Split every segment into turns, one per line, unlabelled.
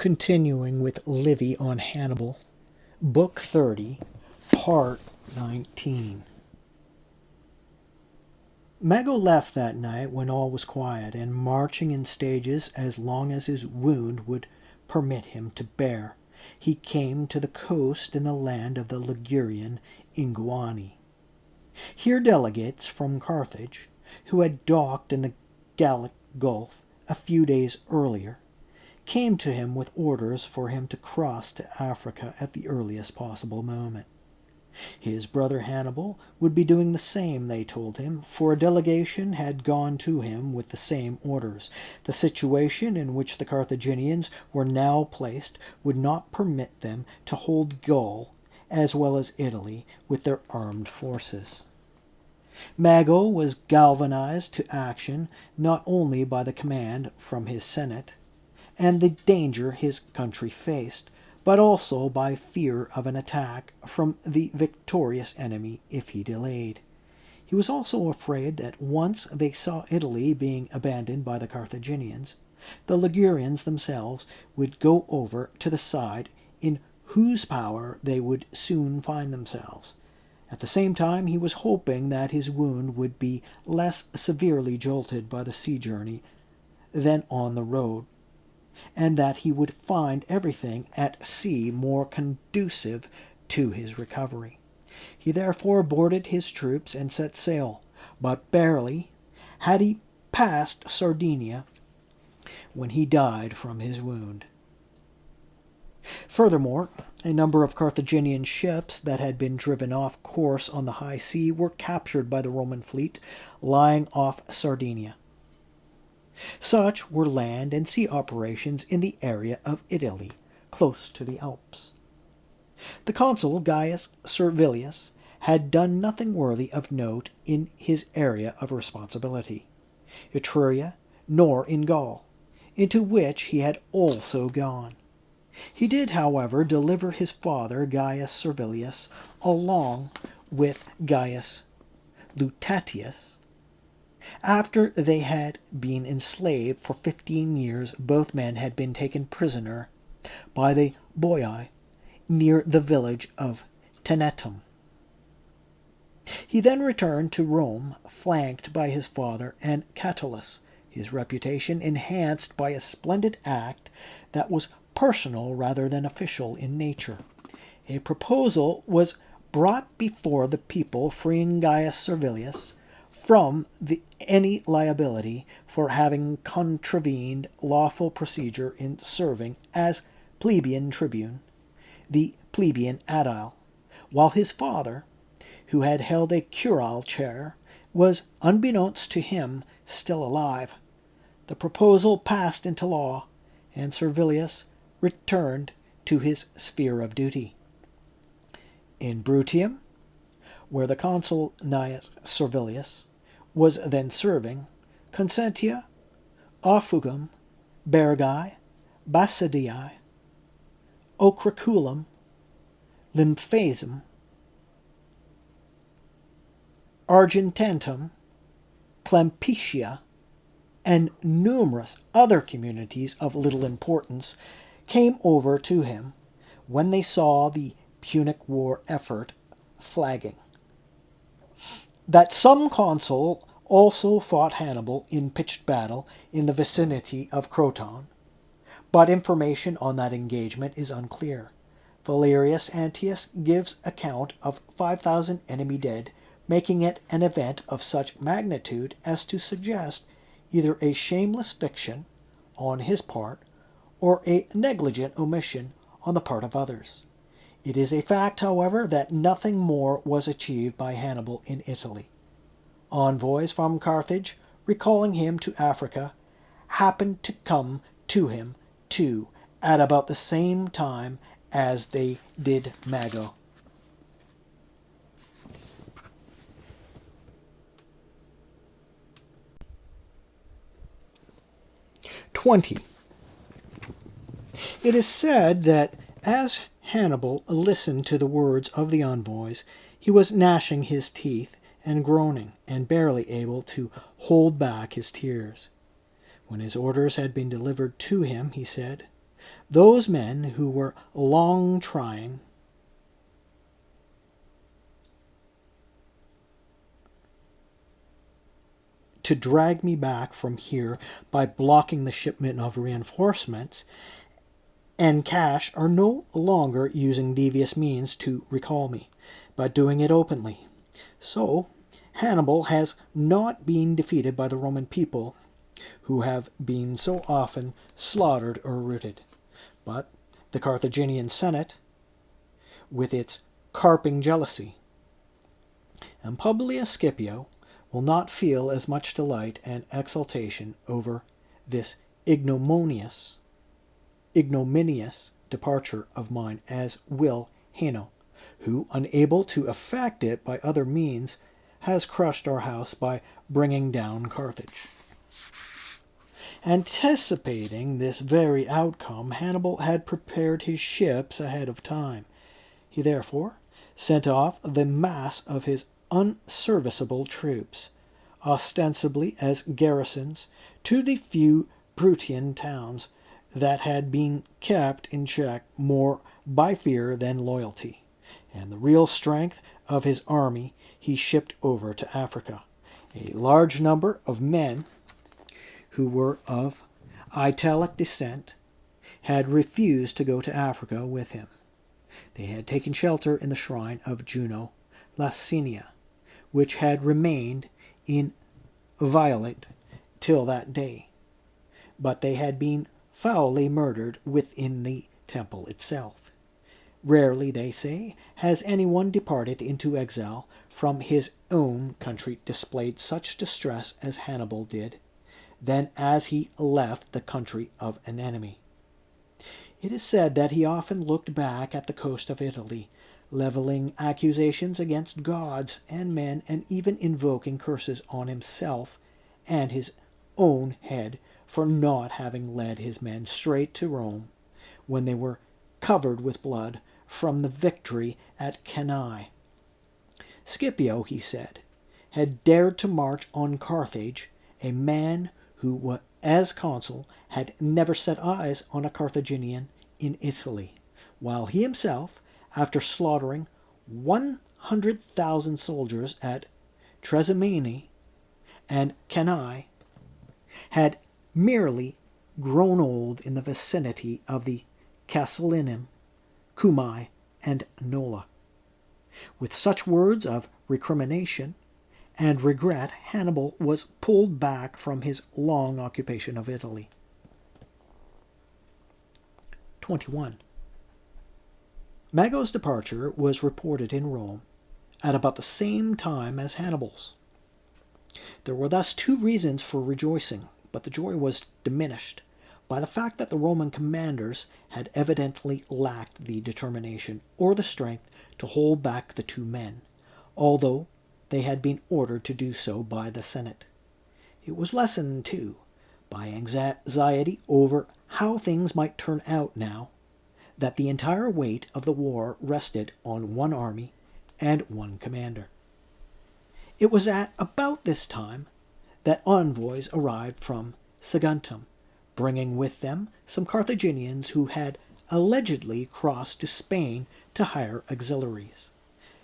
Continuing with Livy on Hannibal, Book 30, Part 19. Mago left that night when all was quiet, and marching in stages as long as his wound would permit him to bear, he came to the coast in the land of the Ligurian Inguani. Here delegates from Carthage, who had docked in the Gallic Gulf a few days earlier, came to him with orders for him to cross to Africa at the earliest possible moment. His brother Hannibal would be doing the same, they told him, for a delegation had gone to him with the same orders. The situation in which the Carthaginians were now placed would not permit them to hold Gaul as well as Italy with their armed forces. Mago was galvanized to action not only by the command from his Senate and the danger his country faced, but also by fear of an attack from the victorious enemy if he delayed. He was also afraid that once they saw Italy being abandoned by the Carthaginians, the Ligurians themselves would go over to the side in whose power they would soon find themselves. At the same time, he was hoping that his wound would be less severely jolted by the sea journey than on the road, and that he would find everything at sea more conducive to his recovery. He therefore boarded his troops and set sail, but barely had he passed Sardinia when he died from his wound. Furthermore, a number of Carthaginian ships that had been driven off course on the high sea were captured by the Roman fleet lying off Sardinia. Such were land and sea operations in the area of Italy, close to the Alps. The consul Gaius Servilius had done nothing worthy of note in his area of responsibility, Etruria, nor in Gaul, into which he had also gone. He did, however, deliver his father Gaius Servilius, along with Gaius Lutatius. After they had been enslaved for 15 years, both men had been taken prisoner by the Boii near the village of Tenetum. He then returned to Rome, flanked by his father and Catullus, his reputation enhanced by a splendid act that was personal rather than official in nature. A proposal was brought before the people freeing Gaius Servilius from any liability for having contravened lawful procedure in serving as plebeian tribune, the plebeian aedile, while his father, who had held a curule chair, was, unbeknownst to him, still alive. The proposal passed into law, and Servilius returned to his sphere of duty. In Bruttium, where the consul Gnaeus Servilius was then serving, Consentia, Offugum, Bergae, Basidii, Ocriculum, Lymphasum, Argententum, Clampetia, and numerous other communities of little importance came over to him when they saw the Punic War effort flagging. That some consul also fought Hannibal in pitched battle in the vicinity of Croton, but information on that engagement is unclear. Valerius Antius gives account of 5,000 enemy dead, making it an event of such magnitude as to suggest either a shameless fiction on his part or a negligent omission on the part of others. It is a fact, however, that nothing more was achieved by Hannibal in Italy. Envoys from Carthage, recalling him to Africa, happened to come to him, too, at about the same time as they did Mago. It is said that as Hannibal listened to the words of the envoys, he was gnashing his teeth and groaning, and barely able to hold back his tears. When his orders had been delivered to him, he said, Those men who were long trying to drag me back from here by blocking the shipment of reinforcements and cash are no longer using devious means to recall me, but doing it openly. So, Hannibal has not been defeated by the Roman people, who have been so often slaughtered or routed, but the Carthaginian Senate, with its carping jealousy. And Publius Scipio will not feel as much delight and exultation over this ignominious departure of mine as will Hanno, who, unable to effect it by other means, has crushed our house by bringing down Carthage. Anticipating this very outcome, Hannibal had prepared his ships ahead of time. He therefore sent off the mass of his unserviceable troops, ostensibly as garrisons, to the few Bruttian towns that had been kept in check more by fear than loyalty, and the real strength of his army he shipped over to Africa. A large number of men who were of Italic descent had refused to go to Africa with him. They had taken shelter in the shrine of Juno Lacinia, which had remained inviolate till that day, but they had been foully murdered within the temple itself. Rarely, they say, has anyone departed into exile from his own country displayed such distress as Hannibal did, than as he left the country of an enemy. It is said that he often looked back at the coast of Italy, leveling accusations against gods and men, and even invoking curses on himself and his own head for not having led his men straight to Rome when they were covered with blood from the victory at Cannae. Scipio, he said, had dared to march on Carthage, a man who, as consul, had never set eyes on a Carthaginian in Italy, while he himself, after slaughtering 100,000 soldiers at Trasimene and Cannae, had merely grown old in the vicinity of the Casilinum, Cumae, and Nola. With such words of recrimination and regret, Hannibal was pulled back from his long occupation of Italy. 21. Mago's departure was reported in Rome at about the same time as Hannibal's. There were thus two reasons for rejoicing, but the joy was diminished by the fact that the Roman commanders had evidently lacked the determination or the strength to hold back the two men, although they had been ordered to do so by the Senate. It was lessened, too, by anxiety over how things might turn out now that the entire weight of the war rested on one army and one commander. It was at about this time that envoys arrived from Saguntum, bringing with them some Carthaginians who had allegedly crossed to Spain to hire auxiliaries.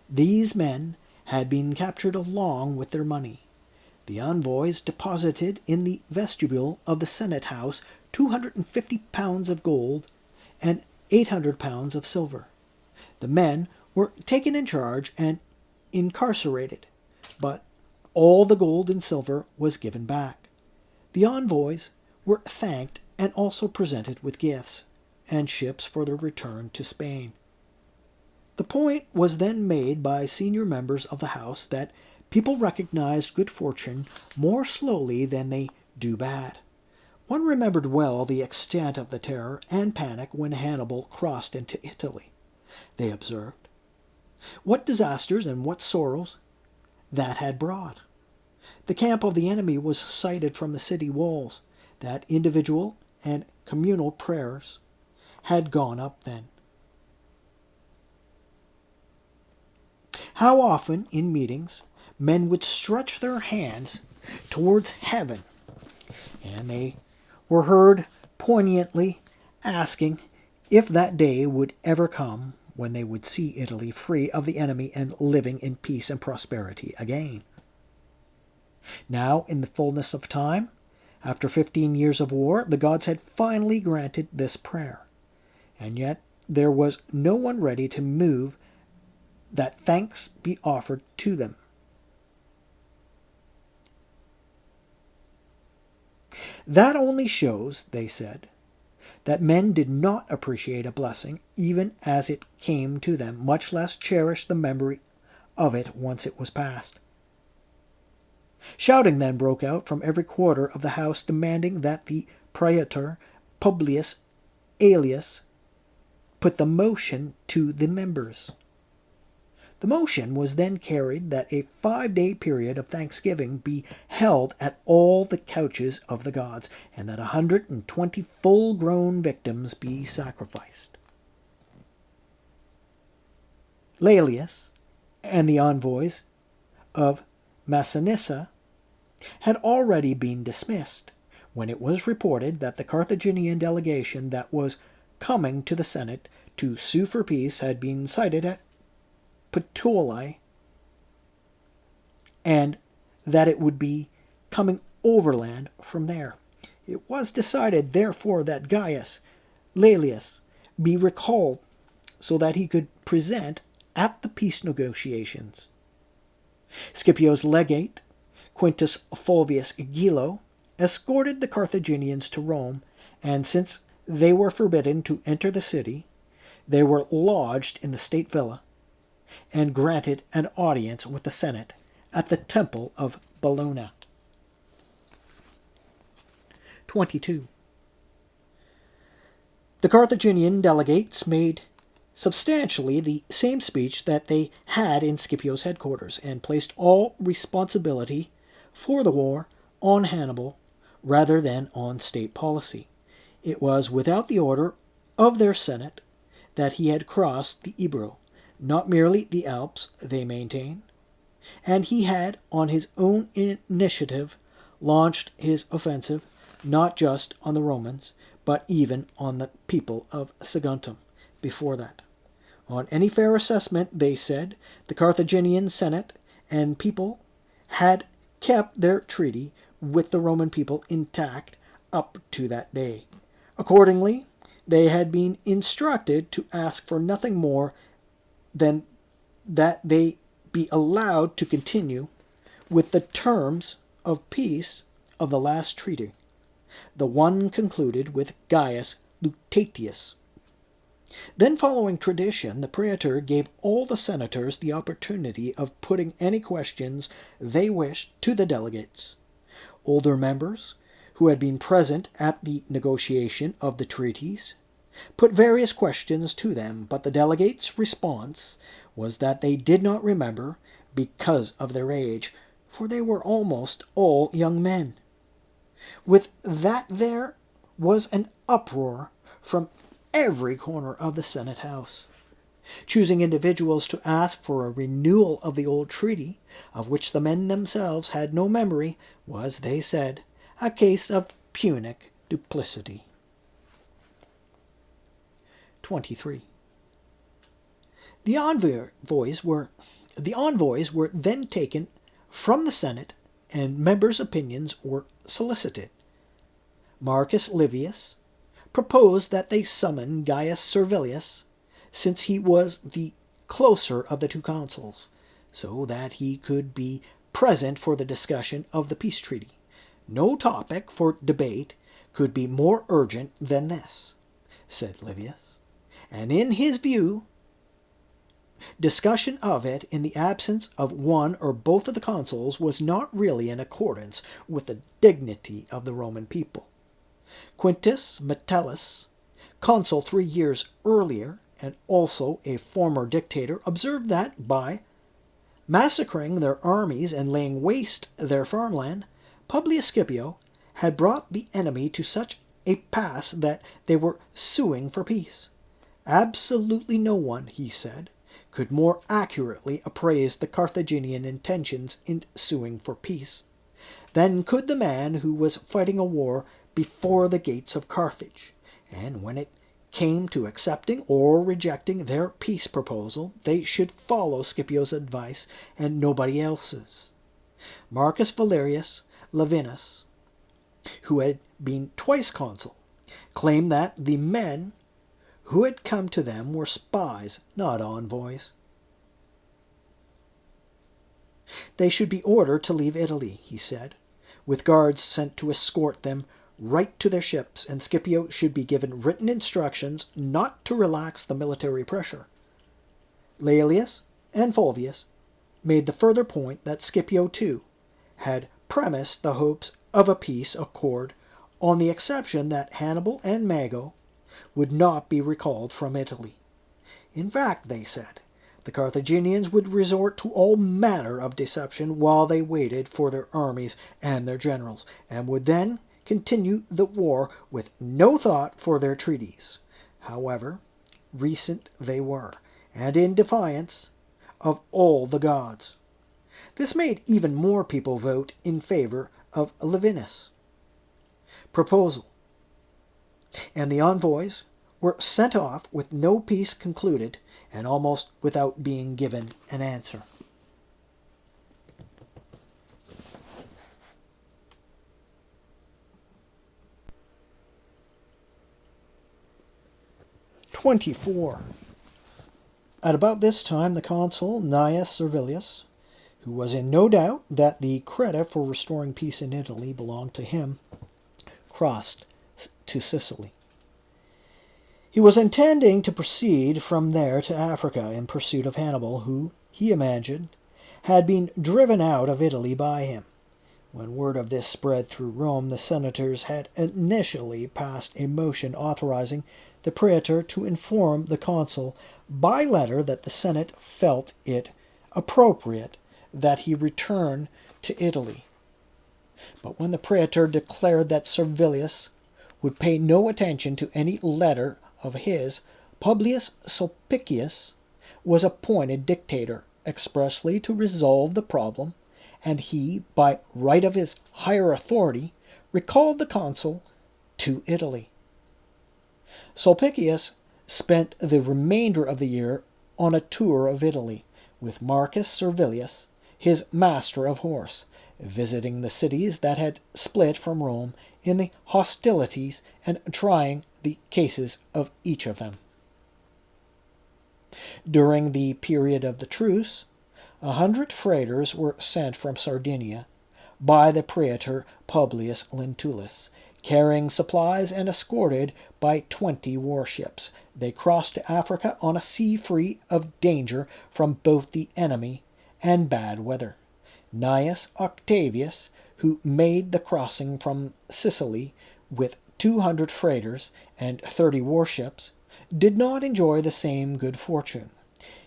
These men had been captured along with their money. The envoys deposited in the vestibule of the Senate House 250 pounds of gold and 800 pounds of silver. The men were taken in charge and incarcerated, but all the gold and silver was given back. The envoys were thanked and also presented with gifts and ships for their return to Spain. The point was then made by senior members of the House that people recognized good fortune more slowly than they do bad. One remembered well the extent of the terror and panic when Hannibal crossed into Italy. They observed what disasters and what sorrows that had brought. The camp of the enemy was sighted from the city walls, that individual and communal prayers had gone up then. How often in meetings men would stretch their hands towards heaven, and they were heard poignantly asking if that day would ever come when they would see Italy free of the enemy and living in peace and prosperity again. Now, in the fullness of time, after 15 years of war, the gods had finally granted this prayer. And yet there was no one ready to move that thanks be offered to them. That only shows, they said, that men did not appreciate a blessing even as it came to them, much less cherish the memory of it once it was past. Shouting then broke out from every quarter of the house, demanding that the praetor Publius Aelius put the motion to the members. The motion was then carried that a 5-day period of thanksgiving be held at all the couches of the gods, and that 120 full-grown victims be sacrificed. Laelius and the envoys of Massinissa had already been dismissed when it was reported that the Carthaginian delegation that was coming to the Senate to sue for peace had been sighted at Puteoli, and that it would be coming overland from there. It was decided, therefore, that Gaius Laelius be recalled so that he could present at the peace negotiations. Scipio's legate, Quintus Fulvius Gilo, escorted the Carthaginians to Rome, and since they were forbidden to enter the city, they were lodged in the state villa and granted an audience with the Senate at the Temple of Bellona. 22. The Carthaginian delegates made substantially the same speech that they had in Scipio's headquarters, and placed all responsibility for the war on Hannibal rather than on state policy. It was without the order of their Senate that he had crossed the Ebro, not merely the Alps, they maintain, and he had, on his own initiative, launched his offensive not just on the Romans, but even on the people of Saguntum before that. On any fair assessment, they said, the Carthaginian Senate and people had kept their treaty with the Roman people intact up to that day. Accordingly, they had been instructed to ask for nothing more than that they be allowed to continue with the terms of peace of the last treaty, the one concluded with Gaius Lutatius. Then, following tradition, the praetor gave all the senators the opportunity of putting any questions they wished to the delegates. Older members, who had been present at the negotiation of the treaties, put various questions to them, but the delegates' response was that they did not remember because of their age, for they were almost all young men. With that there was an uproar from every corner of the Senate House, choosing individuals to ask for a renewal of the old treaty, of which the men themselves had no memory, was, they said, a case of Punic duplicity. 23. The envoys were then taken from the Senate, and members' opinions were solicited. Marcus Livius proposed that they summon Gaius Servilius, since he was the closer of the two consuls, so that he could be present for the discussion of the peace treaty. No topic for debate could be more urgent than this, said Livius, and in his view, discussion of it in the absence of one or both of the consuls was not really in accordance with the dignity of the Roman people. Quintus Metellus, consul 3 years earlier, and also a former dictator, observed that by massacring their armies and laying waste their farmland, Publius Scipio had brought the enemy to such a pass that they were suing for peace. Absolutely no one, he said, could more accurately appraise the Carthaginian intentions in suing for peace than could the man who was fighting a war before the gates of Carthage, and when it came to accepting or rejecting their peace proposal, they should follow Scipio's advice and nobody else's. Marcus Valerius Laevinus, who had been twice consul, claimed that the men who had come to them were spies, not envoys. They should be ordered to leave Italy, he said, with guards sent to escort them right to their ships, and Scipio should be given written instructions not to relax the military pressure. Laelius and Fulvius made the further point that Scipio, too, had premised the hopes of a peace accord on the exception that Hannibal and Mago would not be recalled from Italy. In fact, they said, the Carthaginians would resort to all manner of deception while they waited for their armies and their generals, and would then continue the war with no thought for their treaties, however recent they were, and in defiance of all the gods. This made even more people vote in favor of Laevinus' proposal, and the envoys were sent off with no peace concluded and almost without being given an answer. (24) At about this time the consul Gnaeus Servilius, who was in no doubt that the credit for restoring peace in Italy belonged to him, crossed to Sicily. He was intending to proceed from there to Africa in pursuit of Hannibal, who, he imagined, had been driven out of Italy by him. When word of this spread through Rome, the senators had initially passed a motion authorizing the praetor to inform the consul by letter that the Senate felt it appropriate that he return to Italy. But when the praetor declared that Servilius would pay no attention to any letter of his, Publius Sulpicius was appointed dictator expressly to resolve the problem, and he, by right of his higher authority, recalled the consul to Italy. Sulpicius spent the remainder of the year on a tour of Italy with Marcus Servilius, his master of horse, visiting the cities that had split from Rome in the hostilities and trying the cases of each of them. During the period of the truce, 100 freighters were sent from Sardinia by the praetor Publius Lentulus, carrying supplies and escorted by 20 warships. They crossed to Africa on a sea free of danger from both the enemy and bad weather. Gnaeus Octavius, who made the crossing from Sicily with 200 freighters and 30 warships, did not enjoy the same good fortune.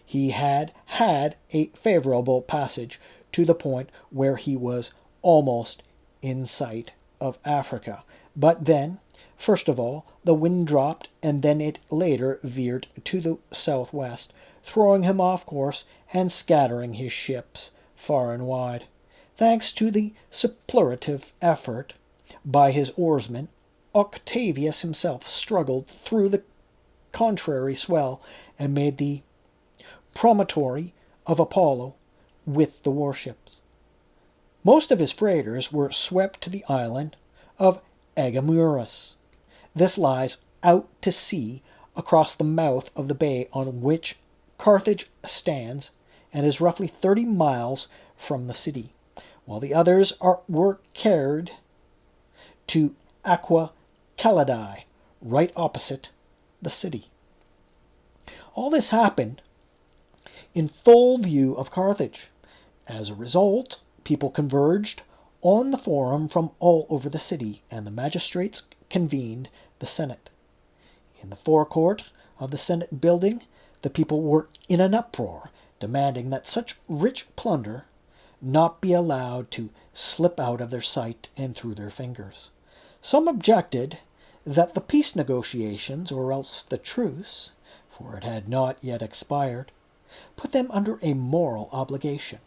He had had a favorable passage to the point where he was almost in sight of Africa. But then, first of all, the wind dropped, and then it later veered to the southwest, throwing him off course and scattering his ships far and wide. Thanks to the superlative effort by his oarsmen, Octavius himself struggled through the contrary swell and made the promontory of Apollo with the warships. Most of his freighters were swept to the island of Agamuras. This lies out to sea across the mouth of the bay on which Carthage stands and is roughly 30 miles from the city, while the others were carried to Aqua Caladae, right opposite the city. All this happened in full view of Carthage. As a result, people converged on the forum from all over the city, and the magistrates convened the Senate. In the forecourt of the Senate building, the people were in an uproar, demanding that such rich plunder not be allowed to slip out of their sight and through their fingers. Some objected that the peace negotiations, or else the truce, for it had not yet expired, put them under a moral obligation.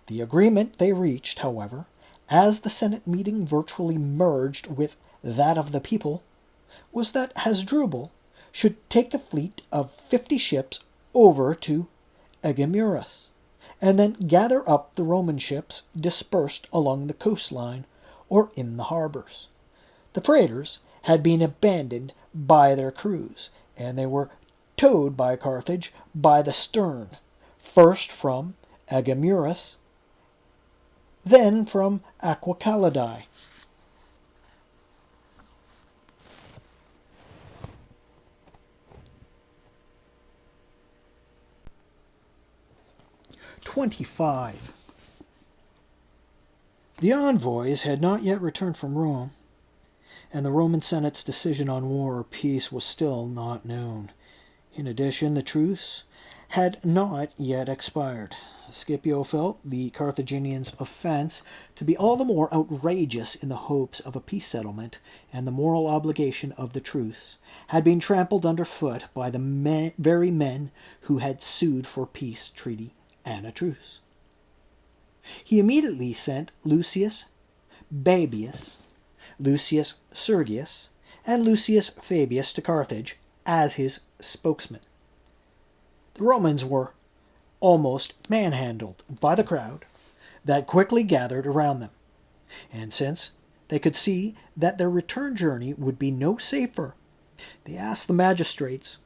The agreement they reached, however, as the Senate meeting virtually merged with that of the people, was that Hasdrubal should take a fleet of 50 ships over to Egamuras, and then gather up the Roman ships dispersed along the coastline or in the harbors. The freighters had been abandoned by their crews, and they were towed by Carthage by the stern, first from Egamuras, then from Aquacalidae. "25. The envoys had not yet returned from Rome, and the Roman Senate's decision on war or peace was still not known. In addition, the truce had not yet expired. Scipio felt the Carthaginians' offense to be all the more outrageous in the hopes of a peace settlement, and the moral obligation of the truce had been trampled underfoot by the very men who had sued for peace treaty and a truce. He immediately sent Lucius Baebius, Lucius Sergius, and Lucius Fabius to Carthage as his spokesman. The Romans were almost manhandled by the crowd that quickly gathered around them, and since they could see that their return journey would be no safer, they asked the magistrates,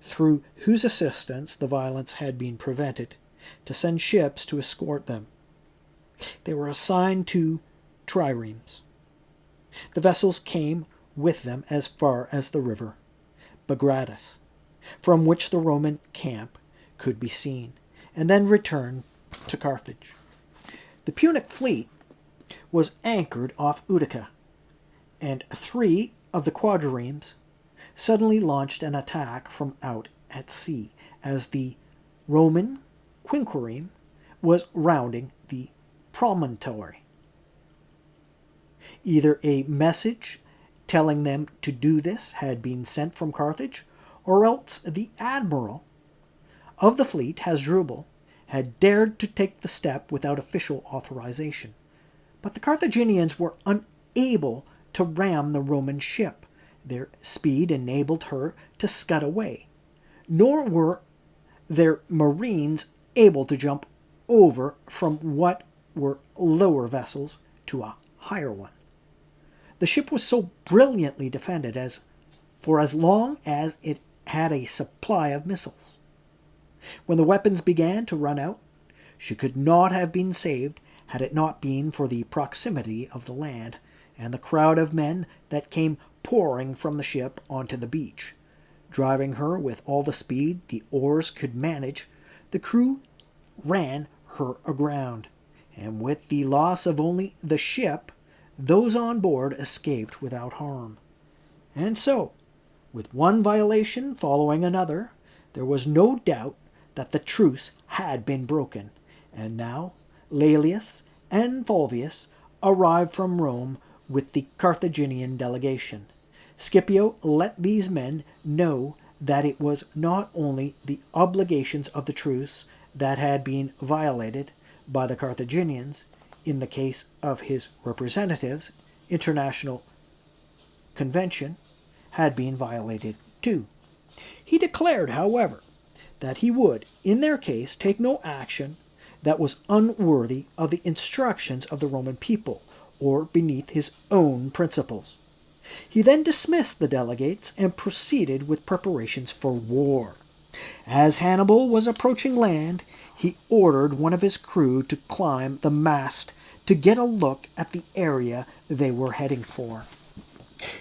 through whose assistance the violence had been prevented, to send ships to escort them. They were assigned to triremes. The vessels came with them as far as the river Bagratus, from which the Roman camp could be seen, and then returned to Carthage. The Punic fleet was anchored off Utica, and 3 of the quadriremes suddenly launched an attack from out at sea as the Roman quinquireme was rounding the promontory. Either a message telling them to do this had been sent from Carthage, or else the admiral of the fleet, Hasdrubal, had dared to take the step without official authorization. But the Carthaginians were unable to ram the Roman ship. Their speed enabled her to scud away, nor were their marines able to jump over from what were lower vessels to a higher one. The ship was so brilliantly defended for as long as it had a supply of missiles. When the weapons began to run out, she could not have been saved had it not been for the proximity of the land and the crowd of men that came pouring from the ship onto the beach. Driving her with all the speed the oars could manage, the crew ran her aground, and with the loss of only the ship, those on board escaped without harm. And so, with one violation following another, there was no doubt that the truce had been broken, and now Laelius and Fulvius arrived from Rome with the Carthaginian delegation. Scipio let these men know that it was not only the obligations of the truce that had been violated by the Carthaginians. In the case of his representatives, international convention had been violated too. He declared, however, that he would, in their case, take no action that was unworthy of the instructions of the Roman people, or beneath his own principles. He then dismissed the delegates and proceeded with preparations for war. As Hannibal was approaching land, he ordered one of his crew to climb the mast to get a look at the area they were heading for.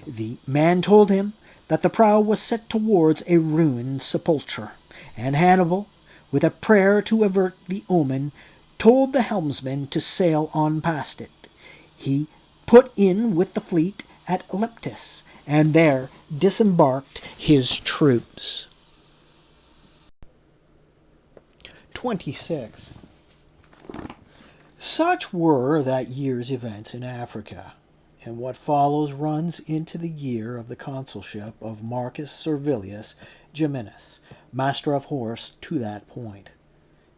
The man told him that the prow was set towards a ruined sepulchre, and Hannibal, with a prayer to avert the omen, told the helmsman to sail on past it. He put in with the fleet at Leptis, and there disembarked his troops. 26. Such were that year's events in Africa, and what follows runs into the year of the consulship of Marcus Servilius Geminus, master of horse to that point,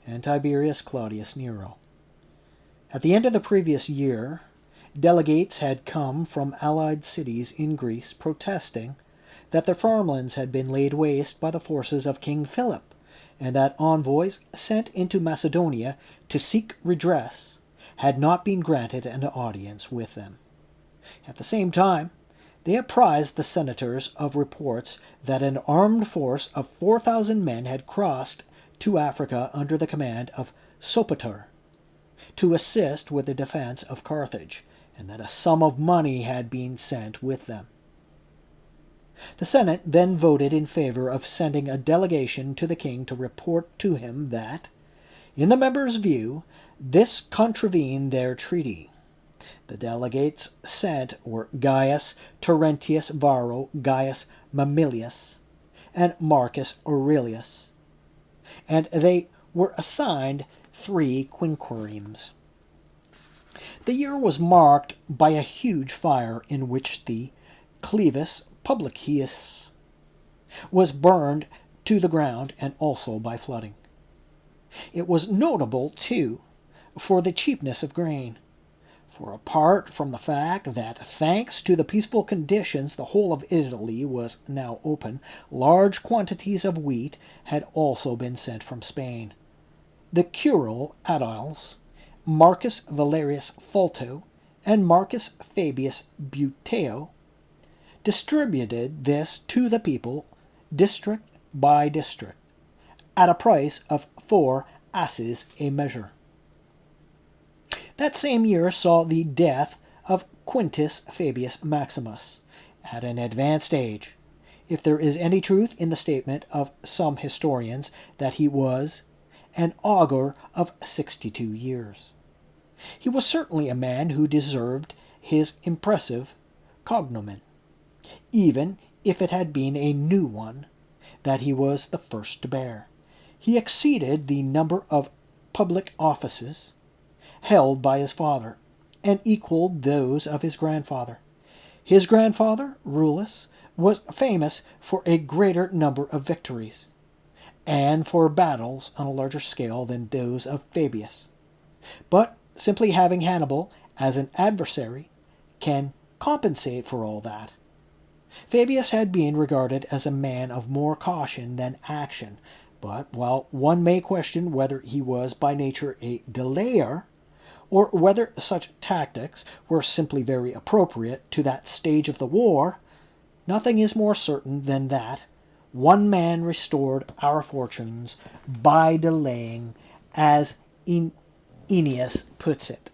and Tiberius Claudius Nero. At the end of the previous year, delegates had come from allied cities in Greece protesting that their farmlands had been laid waste by the forces of King Philip, and that envoys sent into Macedonia to seek redress had not been granted an audience with them. At the same time, they apprised the senators of reports that an armed force of 4,000 men had crossed to Africa under the command of Sopater to assist with the defense of Carthage, and that a sum of money had been sent with them. The Senate then voted in favor of sending a delegation to the king to report to him that, in the members' view, this contravened their treaty. The delegates sent were Gaius Terentius Varro, Gaius Mamilius, and Marcus Aurelius, and they were assigned 3 quinqueremes. The year was marked by a huge fire in which the Clivus Publicius was burned to the ground, and also by flooding. It was notable, too, for the cheapness of grain. For apart from the fact that, thanks to the peaceful conditions, the whole of Italy was now open, large quantities of wheat had also been sent from Spain. The curule aediles, Marcus Valerius Fulto and Marcus Fabius Buteo, distributed this to the people, district by district, at a price of 4 asses a measure. That same year saw the death of Quintus Fabius Maximus, at an advanced age, if there is any truth in the statement of some historians that he was an augur of 62 years. He was certainly a man who deserved his impressive cognomen, even if it had been a new one that he was the first to bear. He exceeded the number of public offices held by his father, and equaled those of his grandfather. His grandfather, Rullus, was famous for a greater number of victories, and for battles on a larger scale than those of Fabius. But simply having Hannibal as an adversary can compensate for all that. Fabius had been regarded as a man of more caution than action, but while one may question whether he was by nature a delayer, or whether such tactics were simply very appropriate to that stage of the war, nothing is more certain than that one man restored our fortunes by delaying, as Ennius puts it.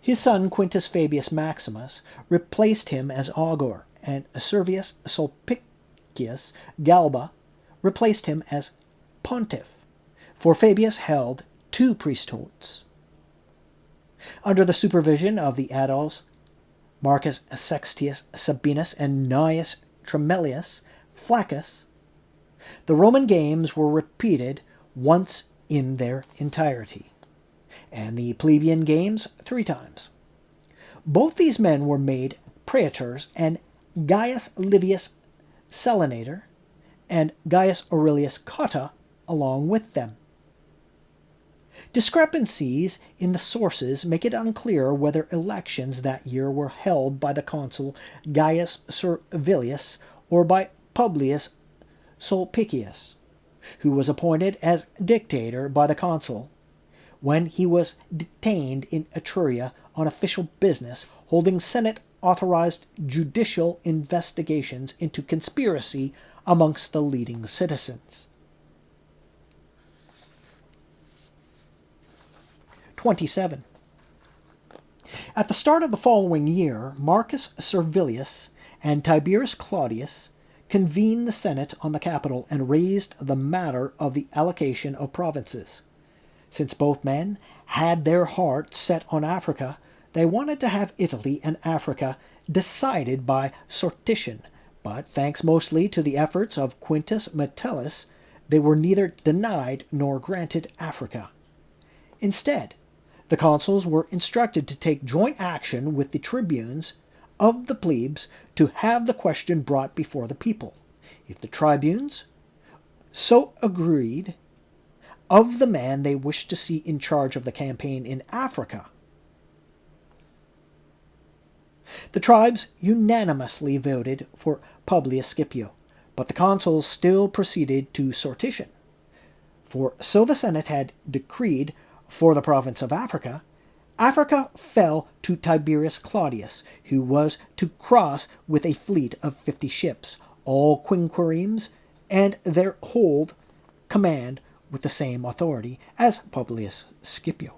His son Quintus Fabius Maximus replaced him as augur, and Servius Sulpicius Galba replaced him as pontiff, for Fabius held 2 priesthoods. Under the supervision of the aediles Marcus Sextius Sabinus and Gnaeus Tremellius Flaccus, the Roman games were repeated once in their entirety, and the plebeian games 3 times. Both these men were made praetors, and Gaius Livius Salinator and Gaius Aurelius Cotta along with them. Discrepancies in the sources make it unclear whether elections that year were held by the consul Gaius Servilius or by Publius Sulpicius, who was appointed as dictator by the consul when he was detained in Etruria on official business, holding Senate-authorized judicial investigations into conspiracy amongst the leading citizens. 27. At the start of the following year, Marcus Servilius and Tiberius Claudius convened the Senate on the Capitol and raised the matter of the allocation of provinces. Since both men had their hearts set on Africa, they wanted to have Italy and Africa decided by sortition, but thanks mostly to the efforts of Quintus Metellus, they were neither denied nor granted Africa. Instead, the consuls were instructed to take joint action with the tribunes of the plebes to have the question brought before the people. If the tribunes so agreed of the man they wished to see in charge of the campaign in Africa, The tribes unanimously voted for Publius Scipio, but the consuls still proceeded to sortition. For so the Senate had decreed for the province of Africa, Africa fell to Tiberius Claudius, who was to cross with a fleet of 50 ships, all quinquiremes, and their hold command with the same authority as Publius Scipio.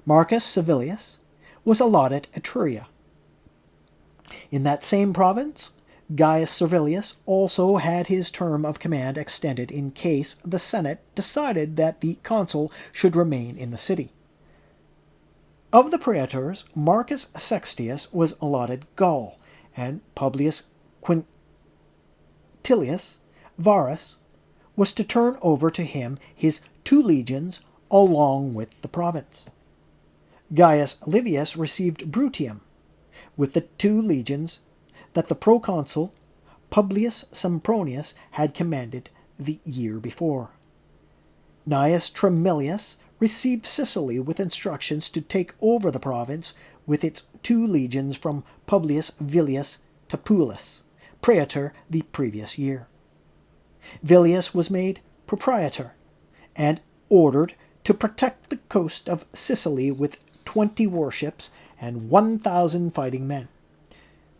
Marcus Civilius was allotted Etruria. In that same province, Gaius Servilius also had his term of command extended in case the Senate decided that the consul should remain in the city. Of the praetors, Marcus Sextius was allotted Gaul, and Publius Quintilius Varus was to turn over to him his 2 legions along with the province. Gaius Livius received Bruttium, with the 2 legions that the proconsul Publius Sempronius had commanded the year before. Gnaeus Tremilius received Sicily with instructions to take over the province with its 2 legions from Publius Villius Tepulus, praetor the previous year. Villius was made propraetor, and ordered to protect the coast of Sicily with 20 warships and 1,000 fighting men.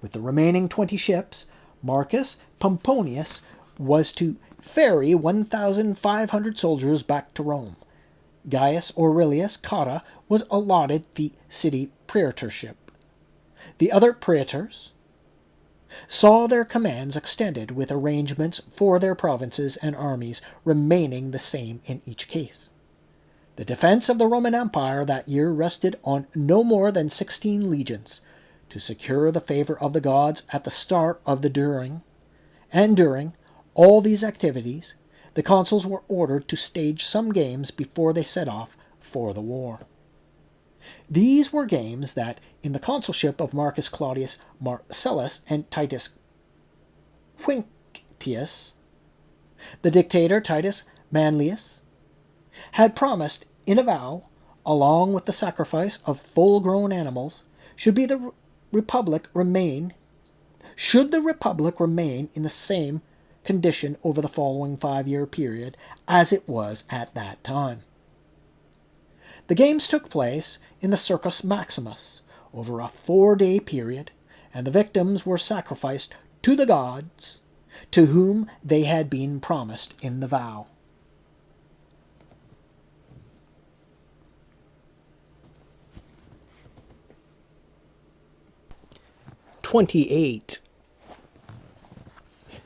With the remaining 20 ships, Marcus Pomponius was to ferry 1,500 soldiers back to Rome. Gaius Aurelius Cotta was allotted the city praetorship. The other praetors saw their commands extended with arrangements for their provinces and armies remaining the same in each case. The defense of the Roman Empire that year rested on no more than 16 legions. To secure the favor of the gods at the start of the during all these activities, the consuls were ordered to stage some games before they set off for the war. These were games that, in the consulship of Marcus Claudius Marcellus and Titus Quinctius, the dictator Titus Manlius had promised in a vow, along with the sacrifice of full-grown animals, should the Republic remain in the same condition over the following 5-year period as it was at that time. The games took place in the Circus Maximus over a 4-day period, and the victims were sacrificed to the gods to whom they had been promised in the vow. '28.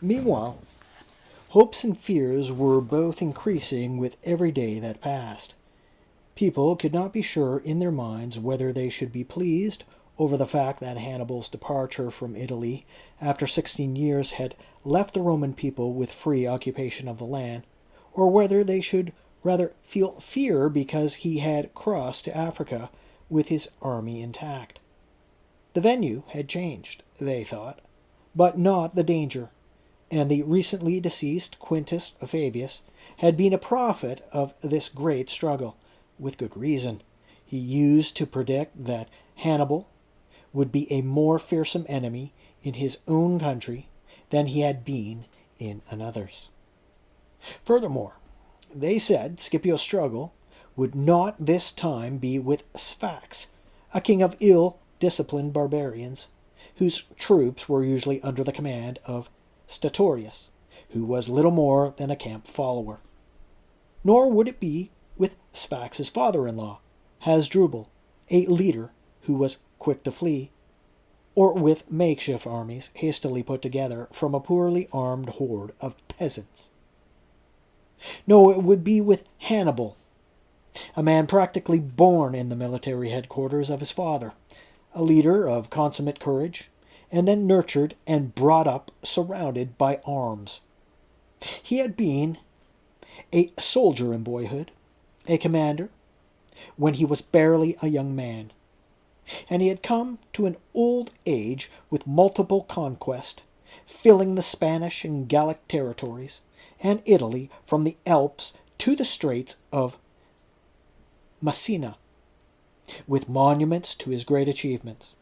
Meanwhile, hopes and fears were both increasing with every day that passed. People could not be sure in their minds whether they should be pleased over the fact that Hannibal's departure from Italy after 16 years had left the Roman people with free occupation of the land, or whether they should rather feel fear because he had crossed to Africa with his army intact. The venue had changed, they thought, but not the danger, and the recently deceased Quintus Fabius had been a prophet of this great struggle, with good reason. He used to predict that Hannibal would be a more fearsome enemy in his own country than he had been in another's. Furthermore, they said Scipio's struggle would not this time be with Sphax, a king of ill-disciplined barbarians, whose troops were usually under the command of Statorius, who was little more than a camp follower. Nor would it be with Sphax's father-in-law, Hasdrubal, a leader who was quick to flee, or with makeshift armies hastily put together from a poorly armed horde of peasants. No, it would be with Hannibal, a man practically born in the military headquarters of his father, a leader of consummate courage, and then nurtured and brought up surrounded by arms. He had been a soldier in boyhood, a commander when he was barely a young man, and he had come to an old age with multiple conquests, filling the Spanish and Gallic territories, and Italy from the Alps to the Straits of Messina, with monuments to his great achievements.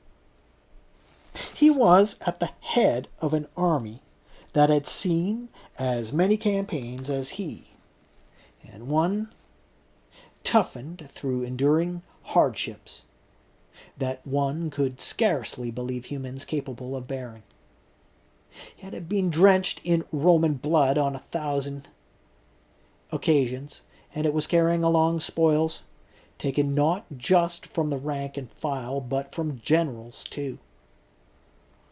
He was at the head of an army that had seen as many campaigns as he, and one toughened through enduring hardships that one could scarcely believe humans capable of bearing. It had been drenched in Roman blood on 1,000 occasions, and it was carrying along spoils taken not just from the rank and file, but from generals too.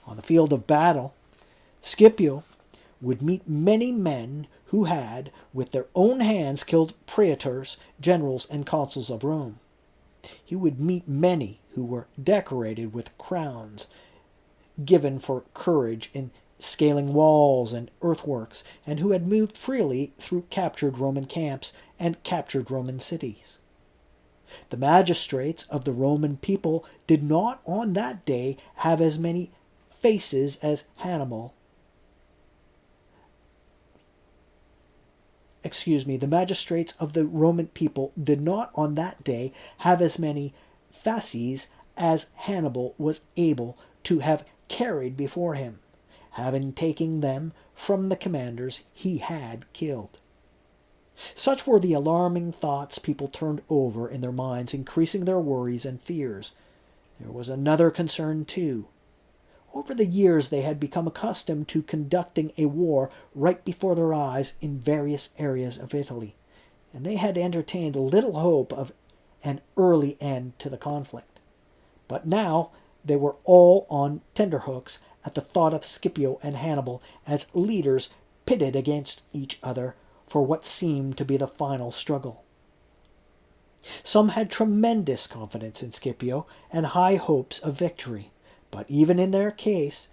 On the field of battle, Scipio would meet many men who had, with their own hands, killed praetors, generals, and consuls of Rome. He would meet many who were decorated with crowns given for courage in scaling walls and earthworks, and who had moved freely through captured Roman camps and captured Roman cities. The magistrates of the Roman people did not on that day have as many faces as Hannibal. The magistrates of the Roman people did not on that day have as many fasces as Hannibal was able to have carried before him, having taken them from the commanders he had killed. Such were the alarming thoughts people turned over in their minds, increasing their worries and fears. There was another concern, too. Over the years they had become accustomed to conducting a war right before their eyes in various areas of Italy, and they had entertained little hope of an early end to the conflict. But now they were all on tenterhooks at the thought of Scipio and Hannibal as leaders pitted against each other for what seemed to be the final struggle. Some had tremendous confidence in Scipio and high hopes of victory, but even in their case,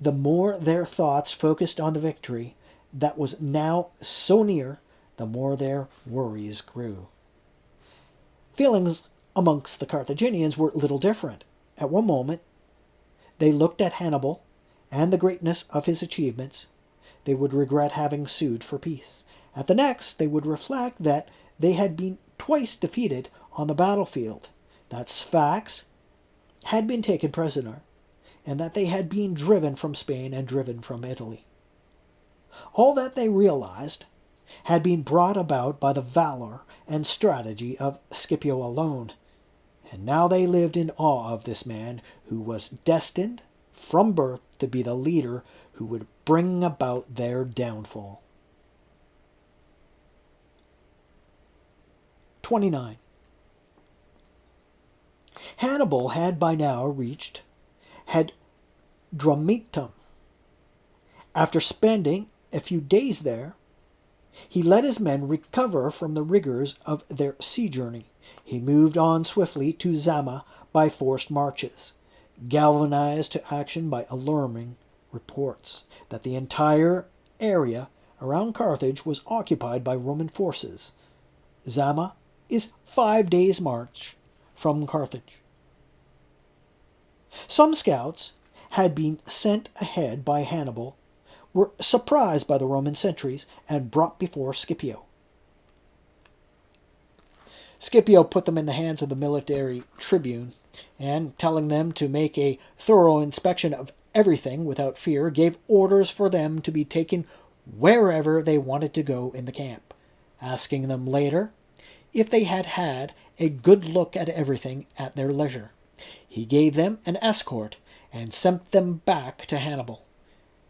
the more their thoughts focused on the victory that was now so near, the more their worries grew. Feelings amongst the Carthaginians were little different. At one moment, they looked at Hannibal and the greatness of his achievements. They would regret having sued for peace. At the next, they would reflect that they had been twice defeated on the battlefield, that Sfax had been taken prisoner, and that they had been driven from Spain and driven from Italy. All that they realized had been brought about by the valor and strategy of Scipio alone, and now they lived in awe of this man who was destined from birth to be the leader who would bring about their downfall. 29. Hannibal had by now reached Hadrumetum. After spending a few days there, he let his men recover from the rigors of their sea journey. He moved on swiftly to Zama by forced marches, galvanized to action by alarming reports that the entire area around Carthage was occupied by Roman forces. Zama is 5 days' march from Carthage. Some scouts had been sent ahead by Hannibal, were surprised by the Roman sentries, and brought before Scipio. Scipio put them in the hands of the military tribune, and, telling them to make a thorough inspection of everything without fear, gave orders for them to be taken wherever they wanted to go in the camp, asking them later if they had had a good look at everything at their leisure. He gave them an escort and sent them back to Hannibal.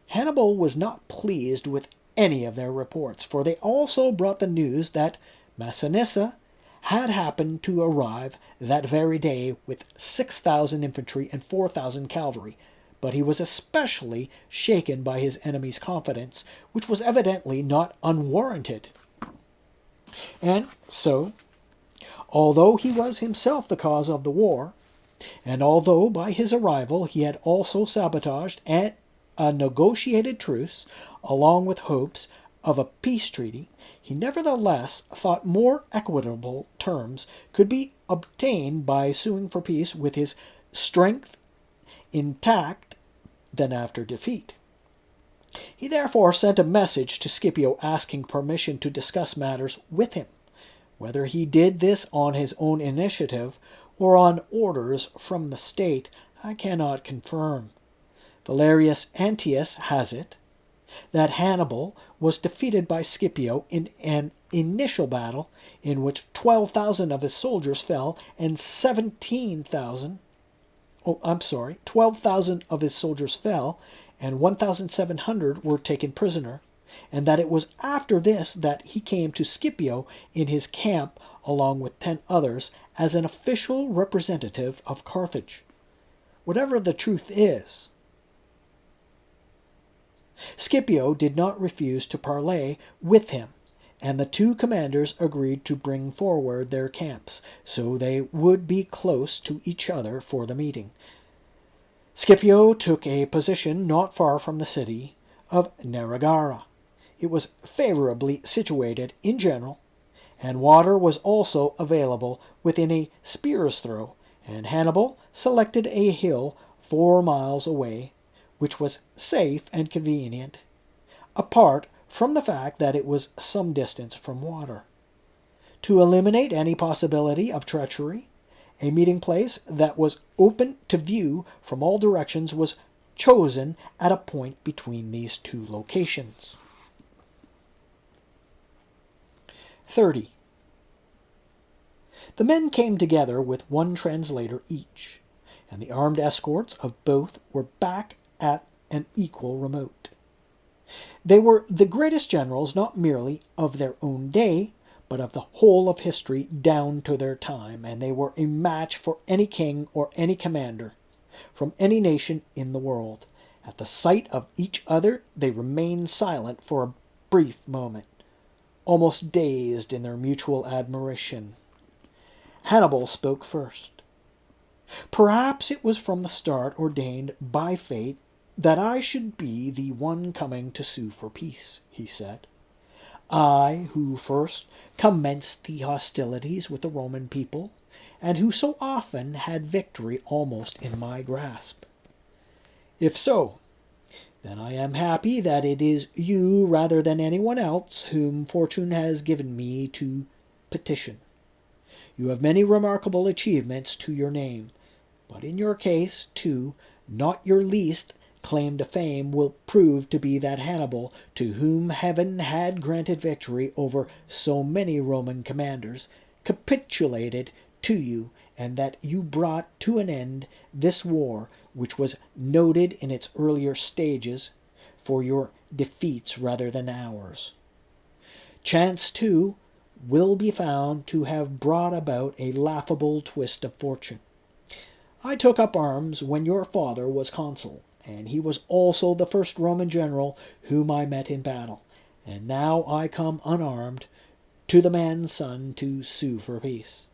Hannibal was not pleased with any of their reports, for they also brought the news that Massinissa had happened to arrive that very day with 6,000 infantry and 4,000 cavalry, but he was especially shaken by his enemy's confidence, which was evidently not unwarranted. And so, although he was himself the cause of the war, and although by his arrival he had also sabotaged a negotiated truce, along with hopes of a peace treaty, he nevertheless thought more equitable terms could be obtained by suing for peace with his strength intact than after defeat. He therefore sent a message to Scipio asking permission to discuss matters with him. Whether he did this on his own initiative or on orders from the state, I cannot confirm. Valerius Antius has it that Hannibal was defeated by Scipio in an initial battle in which 12,000 of his soldiers fell and 12,000 of his soldiers fell and 1,700 were taken prisoner, and that it was after this that he came to Scipio in his camp along with 10 others as an official representative of Carthage. Whatever the truth is, Scipio did not refuse to parley with him, and the 2 commanders agreed to bring forward their camps, so they would be close to each other for the meeting. Scipio took a position not far from the city of Nerigara. It was favorably situated in general, and water was also available within a spear's throw, and Hannibal selected a hill 4 miles away, which was safe and convenient, apart from the fact that it was some distance from water. To eliminate any possibility of treachery, a meeting place that was open to view from all directions was chosen at a point between these 2 locations. 30. The men came together with 1 translator each, and the armed escorts of both were back at an equal remote. They were the greatest generals not merely of their own day, but of the whole of history down to their time, and they were a match for any king or any commander from any nation in the world. At the sight of each other they remained silent for a brief moment, almost dazed in their mutual admiration. Hannibal spoke first. Perhaps it was from the start ordained by fate that I should be the one coming to sue for peace, he said. I, who first commenced the hostilities with the Roman people, and who so often had victory almost in my grasp. If so, then I am happy that it is you rather than anyone else whom fortune has given me to petition. You have many remarkable achievements to your name, but in your case, too, not your least claim to fame will prove to be that Hannibal, to whom heaven had granted victory over so many Roman commanders, capitulated to you, and that you brought to an end this war, which was noted in its earlier stages for your defeats rather than ours. Chance, too, will be found to have brought about a laughable twist of fortune. I took up arms when your father was consul, and he was also the first Roman general whom I met in battle, and now I come unarmed to the man's son to sue for peace.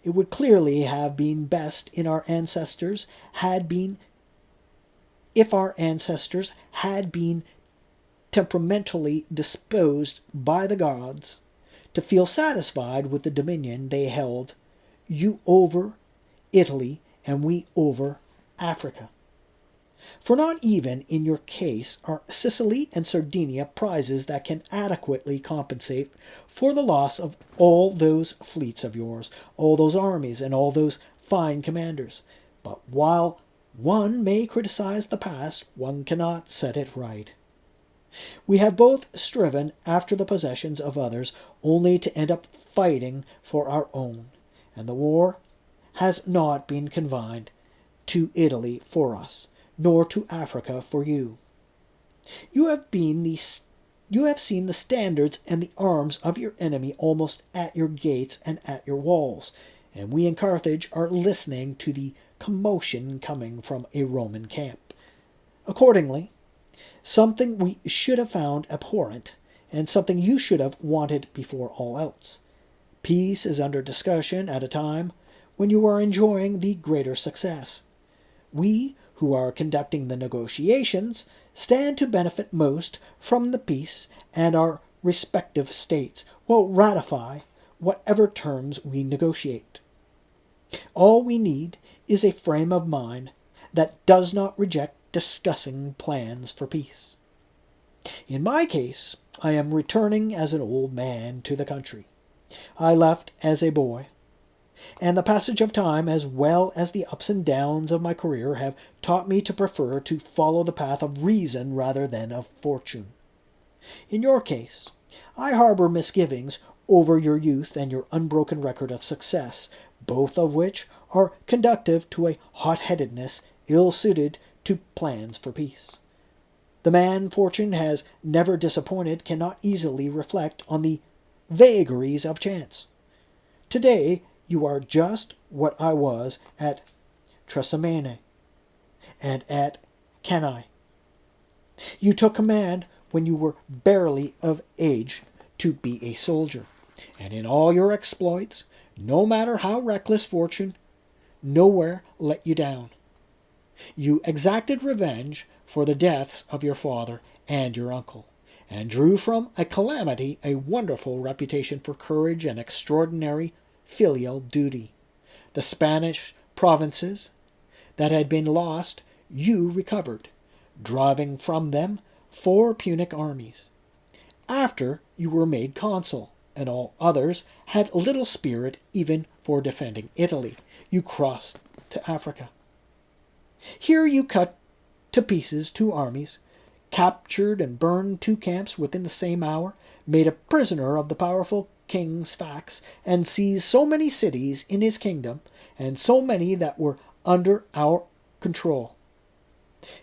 It would clearly have been best if our ancestors had been temperamentally disposed by the gods to feel satisfied with the dominion they held, you over Italy and we over Africa. For not even in your case are Sicily and Sardinia prizes that can adequately compensate for the loss of all those fleets of yours, all those armies, and all those fine commanders. But while one may criticize the past, one cannot set it right. We have both striven after the possessions of others, only to end up fighting for our own, and the war has not been confined to Italy for us, nor to Africa for you. You have seen the standards and the arms of your enemy almost at your gates and at your walls, and we in Carthage are listening to the commotion coming from a Roman camp. Accordingly, something we should have found abhorrent, and something you should have wanted before all else. Peace is under discussion at a time when you are enjoying the greater success. We, who are conducting the negotiations, stand to benefit most from the peace, and our respective states will ratify whatever terms we negotiate. All we need is a frame of mind that does not reject discussing plans for peace. In my case, I am returning as an old man to the country I left as a boy. And the passage of time, as well as the ups and downs of my career, have taught me to prefer to follow the path of reason rather than of fortune. In your case, I harbor misgivings over your youth and your unbroken record of success, both of which are conducive to a hot-headedness ill-suited to plans for peace. The man fortune has never disappointed cannot easily reflect on the vagaries of chance. Today you are just what I was at Trasimene and at Cannae. You took command when you were barely of age to be a soldier, and in all your exploits, no matter how reckless fortune, nowhere let you down. You exacted revenge for the deaths of your father and your uncle, and drew from a calamity a wonderful reputation for courage and extraordinary filial duty. The Spanish provinces that had been lost you recovered, driving from them 4 Punic armies. After you were made consul, and all others had little spirit even for defending Italy, you crossed to Africa. Here you cut to pieces 2 armies, captured and burned 2 camps within the same hour, made a prisoner of the powerful king Sfax, and seized so many cities in his kingdom, and so many that were under our control.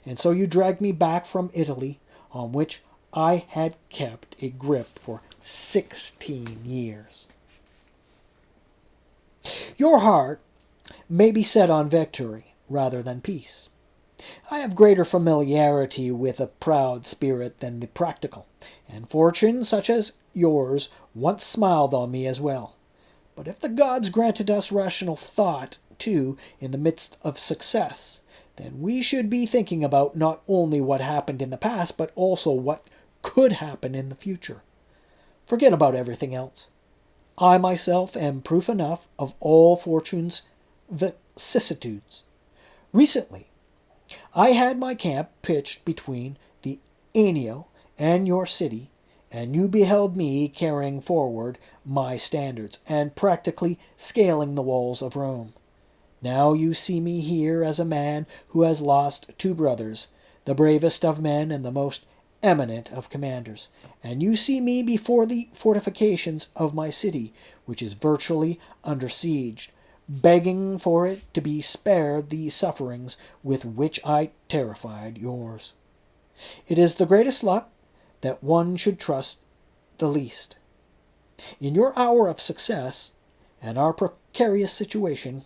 And so you dragged me back from Italy, on which I had kept a grip for 16 years. Your heart may be set on victory rather than peace. I have greater familiarity with a proud spirit than the practical, and fortune such as yours once smiled on me as well. But if the gods granted us rational thought, too, in the midst of success, then we should be thinking about not only what happened in the past, but also what could happen in the future. Forget about everything else. I myself am proof enough of all fortune's vicissitudes. Recently, I had my camp pitched between the Anio and your city, and you beheld me carrying forward my standards and practically scaling the walls of Rome. Now you see me here as a man who has lost 2 brothers, the bravest of men and the most eminent of commanders, and you see me before the fortifications of my city, which is virtually under siege, begging for it to be spared the sufferings with which I terrified yours. It is the greatest luck that one should trust the least. In your hour of success and our precarious situation,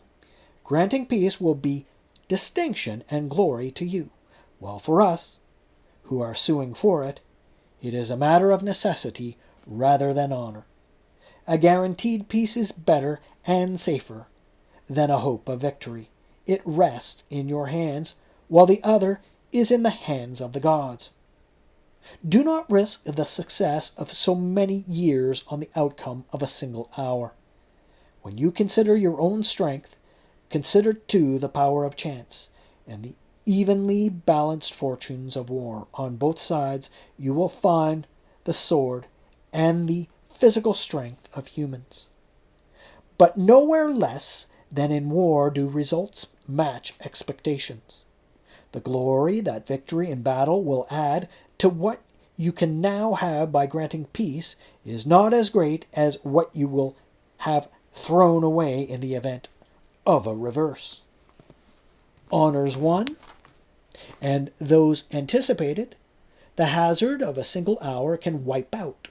granting peace will be distinction and glory to you, while for us, who are suing for it, it is a matter of necessity rather than honor. A guaranteed peace is better and safer than a hope of victory. It rests in your hands, while the other is in the hands of the gods. Do not risk the success of so many years on the outcome of a single hour. When you consider your own strength, consider too the power of chance, and the evenly balanced fortunes of war. On both sides you will find the sword and the physical strength of humans. But nowhere less than in war do results match expectations. The glory that victory in battle will add to what you can now have by granting peace is not as great as what you will have thrown away in the event of a reverse. Honors won, and those anticipated, the hazard of a single hour can wipe out.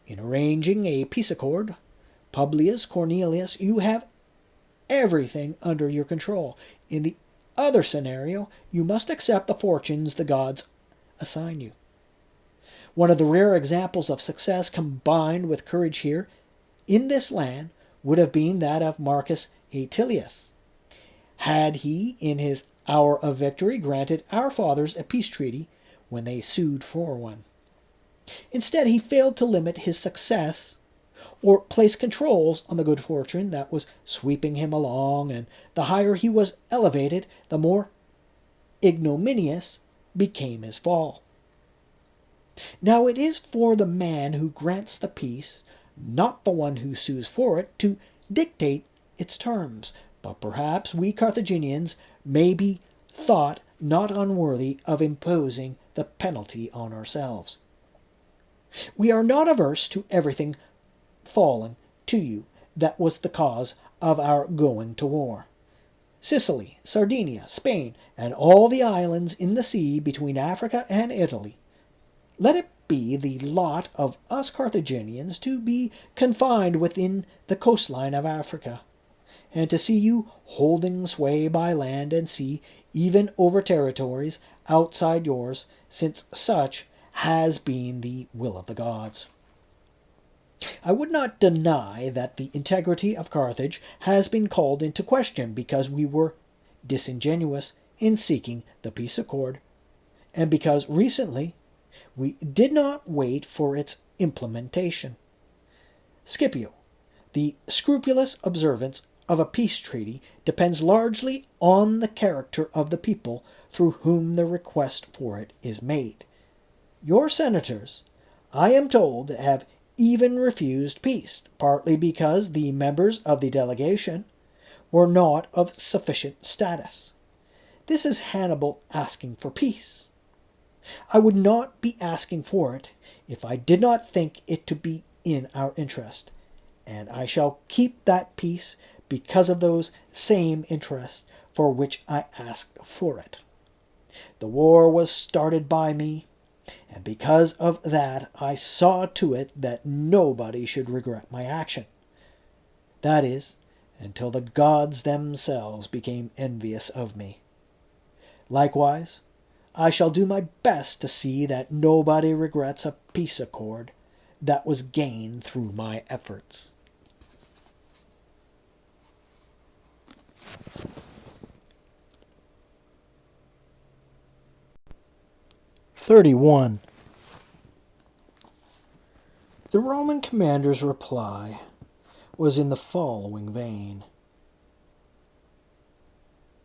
In arranging a peace accord, Publius Cornelius, you have everything under your control. In the other scenario, you must accept the fortunes the gods assign you. One of the rare examples of success combined with courage here in this land would have been that of Marcus Atilius. Had he, in his hour of victory, granted our fathers a peace treaty when they sued for one. Instead, he failed to limit his success or place controls on the good fortune that was sweeping him along, and the higher he was elevated, the more ignominious became his fall. Now it is for the man who grants the peace, not the one who sues for it, to dictate its terms, but perhaps we Carthaginians may be thought not unworthy of imposing the penalty on ourselves. We are not averse to everything falling to you that was the cause of our going to war. Sicily, Sardinia, Spain, and all the islands in the sea between Africa and Italy. Let it be the lot of us Carthaginians to be confined within the coastline of Africa, and to see you holding sway by land and sea, even over territories outside yours, since such has been the will of the gods. I would not deny that the integrity of Carthage has been called into question because we were disingenuous in seeking the peace accord, and because recently we did not wait for its implementation. Scipio, the scrupulous observance of a peace treaty depends largely on the character of the people through whom the request for it is made. Your senators, I am told, have even refused peace, partly because the members of the delegation were not of sufficient status. This is Hannibal asking for peace. I would not be asking for it if I did not think it to be in our interest, and I shall keep that peace because of those same interests for which I asked for it. The war was started by me, and because of that I saw to it that nobody should regret my action. That is, until the gods themselves became envious of me. Likewise, I shall do my best to see that nobody regrets a peace accord that was gained through my efforts. "31. The Roman commander's reply was in the following vein.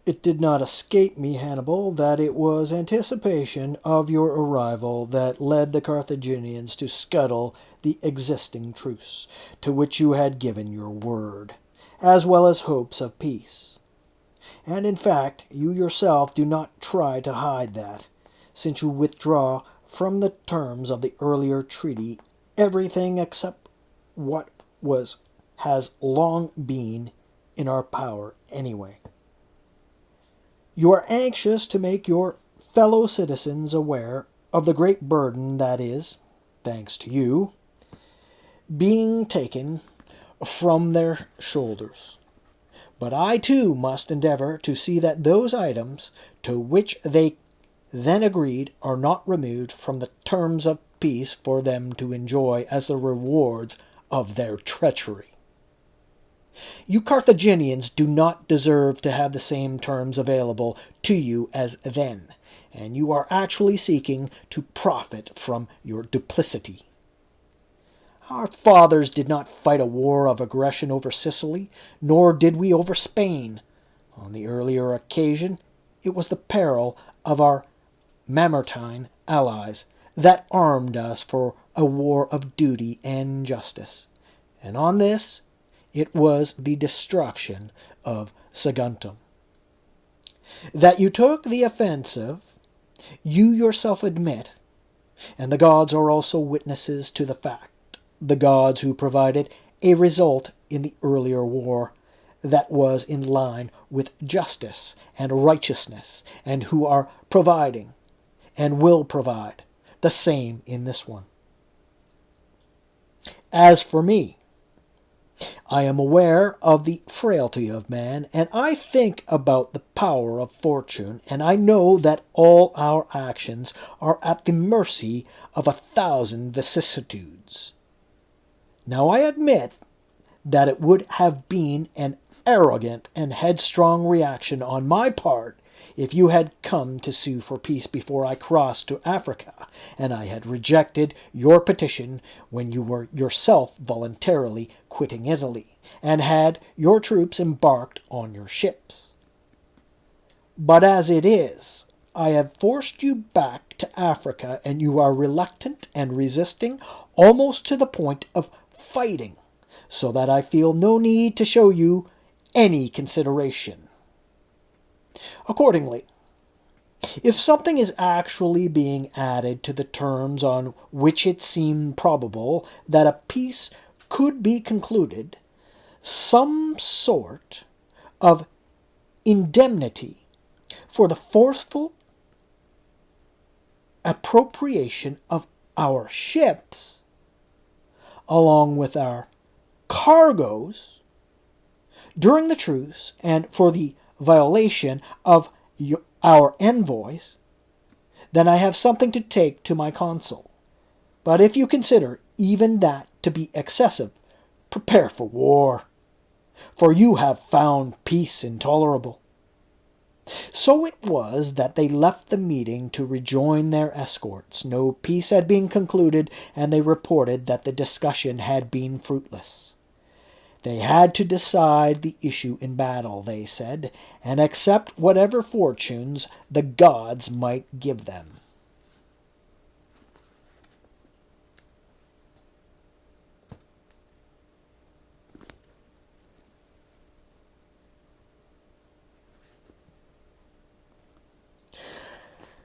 It did not escape me, Hannibal, that it was anticipation of your arrival that led the Carthaginians to scuttle the existing truce, to which you had given your word, as well as hopes of peace. And in fact, you yourself do not try to hide that, since you withdraw from the terms of the earlier treaty everything except what has long been in our power anyway. You are anxious to make your fellow citizens aware of the great burden that is, thanks to you, being taken from their shoulders. But I too must endeavor to see that those items to which they then agreed are not removed from the terms of peace for them to enjoy as the rewards of their treachery. You Carthaginians do not deserve to have the same terms available to you as then, and you are actually seeking to profit from your duplicity. Our fathers did not fight a war of aggression over Sicily, nor did we over Spain. On the earlier occasion, it was the peril of our Mamertine allies that armed us for a war of duty and justice, and on this it was the destruction of Saguntum. That you took the offensive, you yourself admit, and the gods are also witnesses to the fact, the gods who provided a result in the earlier war that was in line with justice and righteousness, and who are providing and will provide the same in this one. As for me, I am aware of the frailty of man, and I think about the power of fortune, and I know that all our actions are at the mercy of 1,000 vicissitudes. Now I admit that it would have been an arrogant and headstrong reaction on my part if you had come to sue for peace before I crossed to Africa, and I had rejected your petition when you were yourself voluntarily quitting Italy, and had your troops embarked on your ships. But as it is, I have forced you back to Africa, and you are reluctant and resisting almost to the point of fighting, so that I feel no need to show you any consideration. Accordingly, if something is actually being added to the terms on which it seemed probable that a peace could be concluded, some sort of indemnity for the forceful appropriation of our ships, along with our cargoes, during the truce, and for the violation of our envoys, then I have something to take to my consul. But if you consider even that to be excessive, prepare for war, for you have found peace intolerable. So it was that they left the meeting to rejoin their escorts. No peace had been concluded, and they reported that the discussion had been fruitless. They had to decide the issue in battle, they said, and accept whatever fortunes the gods might give them.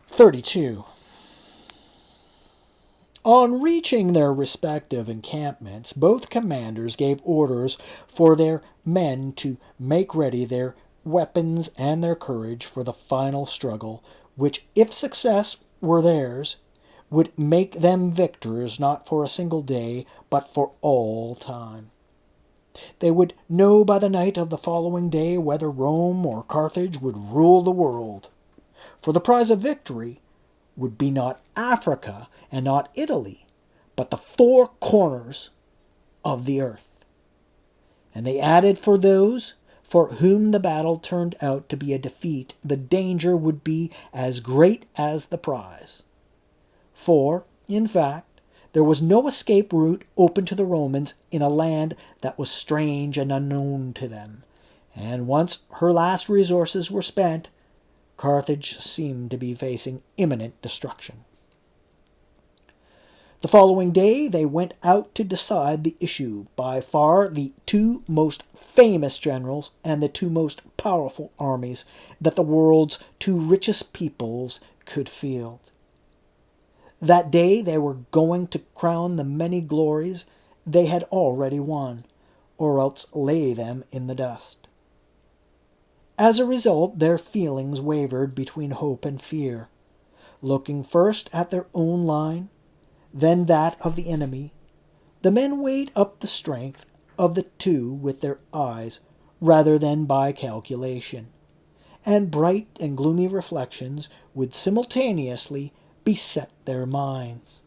"32. On reaching their respective encampments, both commanders gave orders for their men to make ready their weapons and their courage for the final struggle, which, if success were theirs, would make them victors not for a single day, but for all time. They would know by the night of the following day whether Rome or Carthage would rule the world. For the prize of victory would be not Africa and not Italy, but the four corners of the earth. And they added, for those for whom the battle turned out to be a defeat, the danger would be as great as the prize. For, in fact, there was no escape route open to the Romans in a land that was strange and unknown to them, and once her last resources were spent, Carthage seemed to be facing imminent destruction. The following day they went out to decide the issue. By far the two most famous generals and the two most powerful armies that the world's two richest peoples could field. That day they were going to crown the many glories they had already won, or else lay them in the dust. As a result, their feelings wavered between hope and fear. Looking first at their own line, then that of the enemy, the men weighed up the strength of the two with their eyes rather than by calculation, and bright and gloomy reflections would simultaneously beset their minds.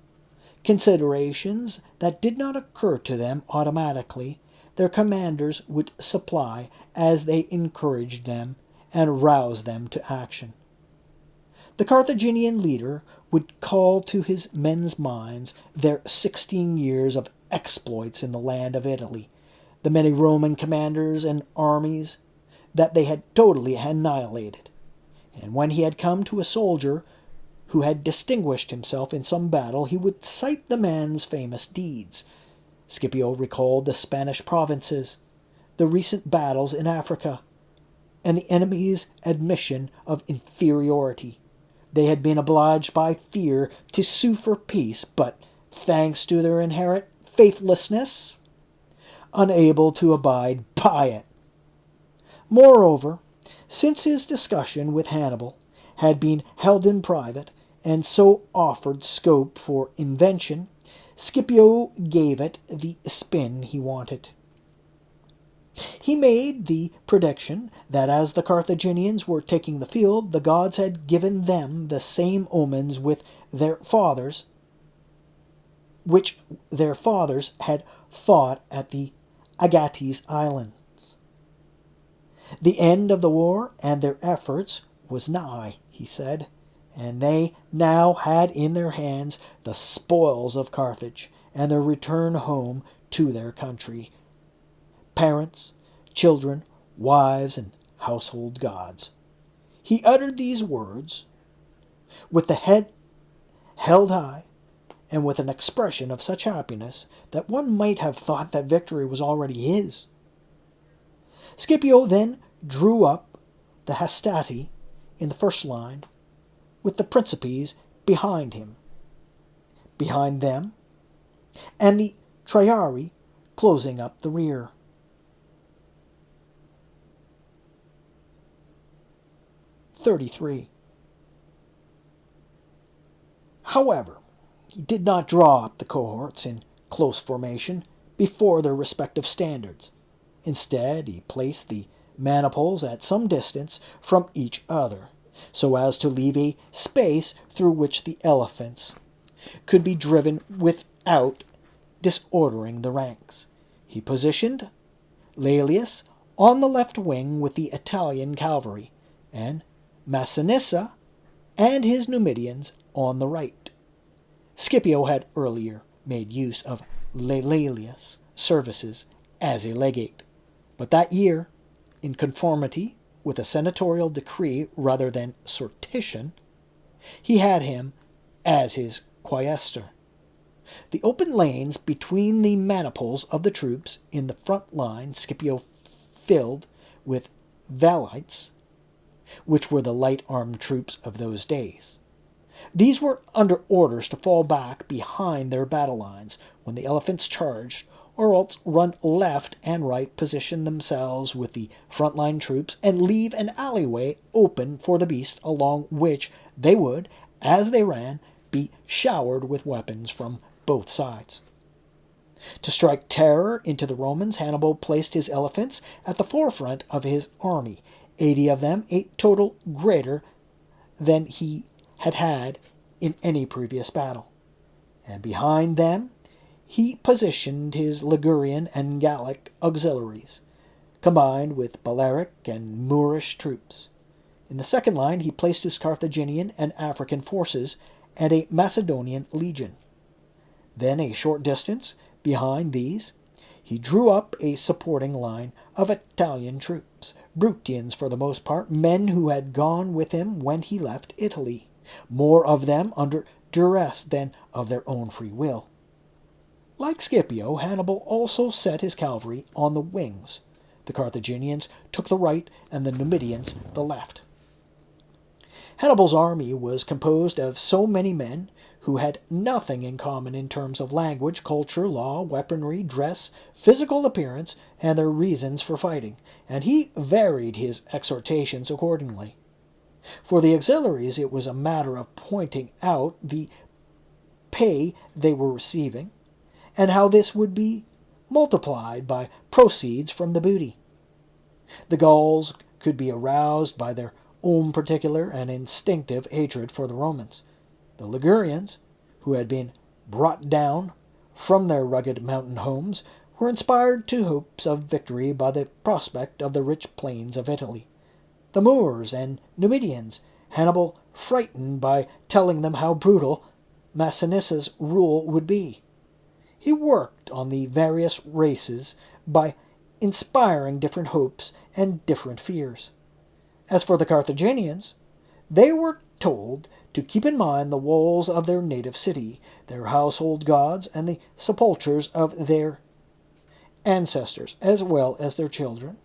Considerations that did not occur to them automatically, their commanders would supply as they encouraged them and roused them to action. The Carthaginian leader would call to his men's minds their 16 years of exploits in the land of Italy, the many Roman commanders and armies that they had totally annihilated. And when he had come to a soldier who had distinguished himself in some battle, he would cite the man's famous deeds. Scipio recalled the Spanish provinces, the recent battles in Africa, and the enemy's admission of inferiority. They had been obliged by fear to sue for peace, but, thanks to their inherent faithlessness, unable to abide by it. Moreover, since his discussion with Hannibal had been held in private, and so offered scope for invention, Scipio gave it the spin he wanted. He made the prediction that as the Carthaginians were taking the field, the gods had given them the same omens with their fathers, which their fathers had fought at the Agates Islands. The end of the war and their efforts was nigh, he said, and they now had in their hands the spoils of Carthage and their return home to their country. Parents, children, wives, and household gods. He uttered these words with the head held high and with an expression of such happiness that one might have thought that victory was already his. Scipio then drew up the Hastati in the first line, with the Principes behind him, behind them, and the Triarii closing up the rear. (33) However, he did not draw up the cohorts in close formation before their respective standards. Instead, he placed the maniples at some distance from each other, so as to leave a space through which the elephants could be driven without disordering the ranks. He positioned Laelius on the left wing with the Italian cavalry, and Massinissa and his Numidians on the right. Scipio had earlier made use of Laelius' services as a legate, but that year, in conformity with a senatorial decree rather than sortition, he had him as his quaestor. The open lanes between the maniples of the troops in the front line Scipio filled with valites, which were the light-armed troops of those days. These were under orders to fall back behind their battle lines when the elephants charged, or else run left and right, position themselves with the front-line troops, and leave an alleyway open for the beasts along which they would, as they ran, be showered with weapons from both sides. To strike terror into the Romans, Hannibal placed his elephants at the forefront of his army, 80 of them, a total greater than he had had in any previous battle. And behind them he positioned his Ligurian and Gallic auxiliaries, combined with Balearic and Moorish troops. In the second line he placed his Carthaginian and African forces and a Macedonian legion. Then, a short distance behind these, he drew up a supporting line of Italian troops, Bruttians for the most part, men who had gone with him when he left Italy, more of them under duress than of their own free will. Like Scipio, Hannibal also set his cavalry on the wings. The Carthaginians took the right and the Numidians the left. Hannibal's army was composed of so many men who had nothing in common in terms of language, culture, law, weaponry, dress, physical appearance, and their reasons for fighting, and he varied his exhortations accordingly. For the auxiliaries it was a matter of pointing out the pay they were receiving, and how this would be multiplied by proceeds from the booty. The Gauls could be aroused by their own particular and instinctive hatred for the Romans. The Ligurians, who had been brought down from their rugged mountain homes, were inspired to hopes of victory by the prospect of the rich plains of Italy. The Moors and Numidians, Hannibal frightened by telling them how brutal Massinissa's rule would be. He worked on the various races by inspiring different hopes and different fears. As for the Carthaginians, they were told to keep in mind the walls of their native city, their household gods, and the sepulchres of their ancestors, as well as their children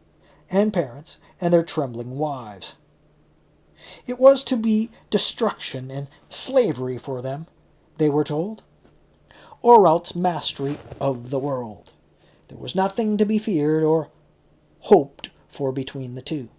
and parents and their trembling wives. It was to be destruction and slavery for them, they were told, or else mastery of the world. There was nothing to be feared or hoped for between the two.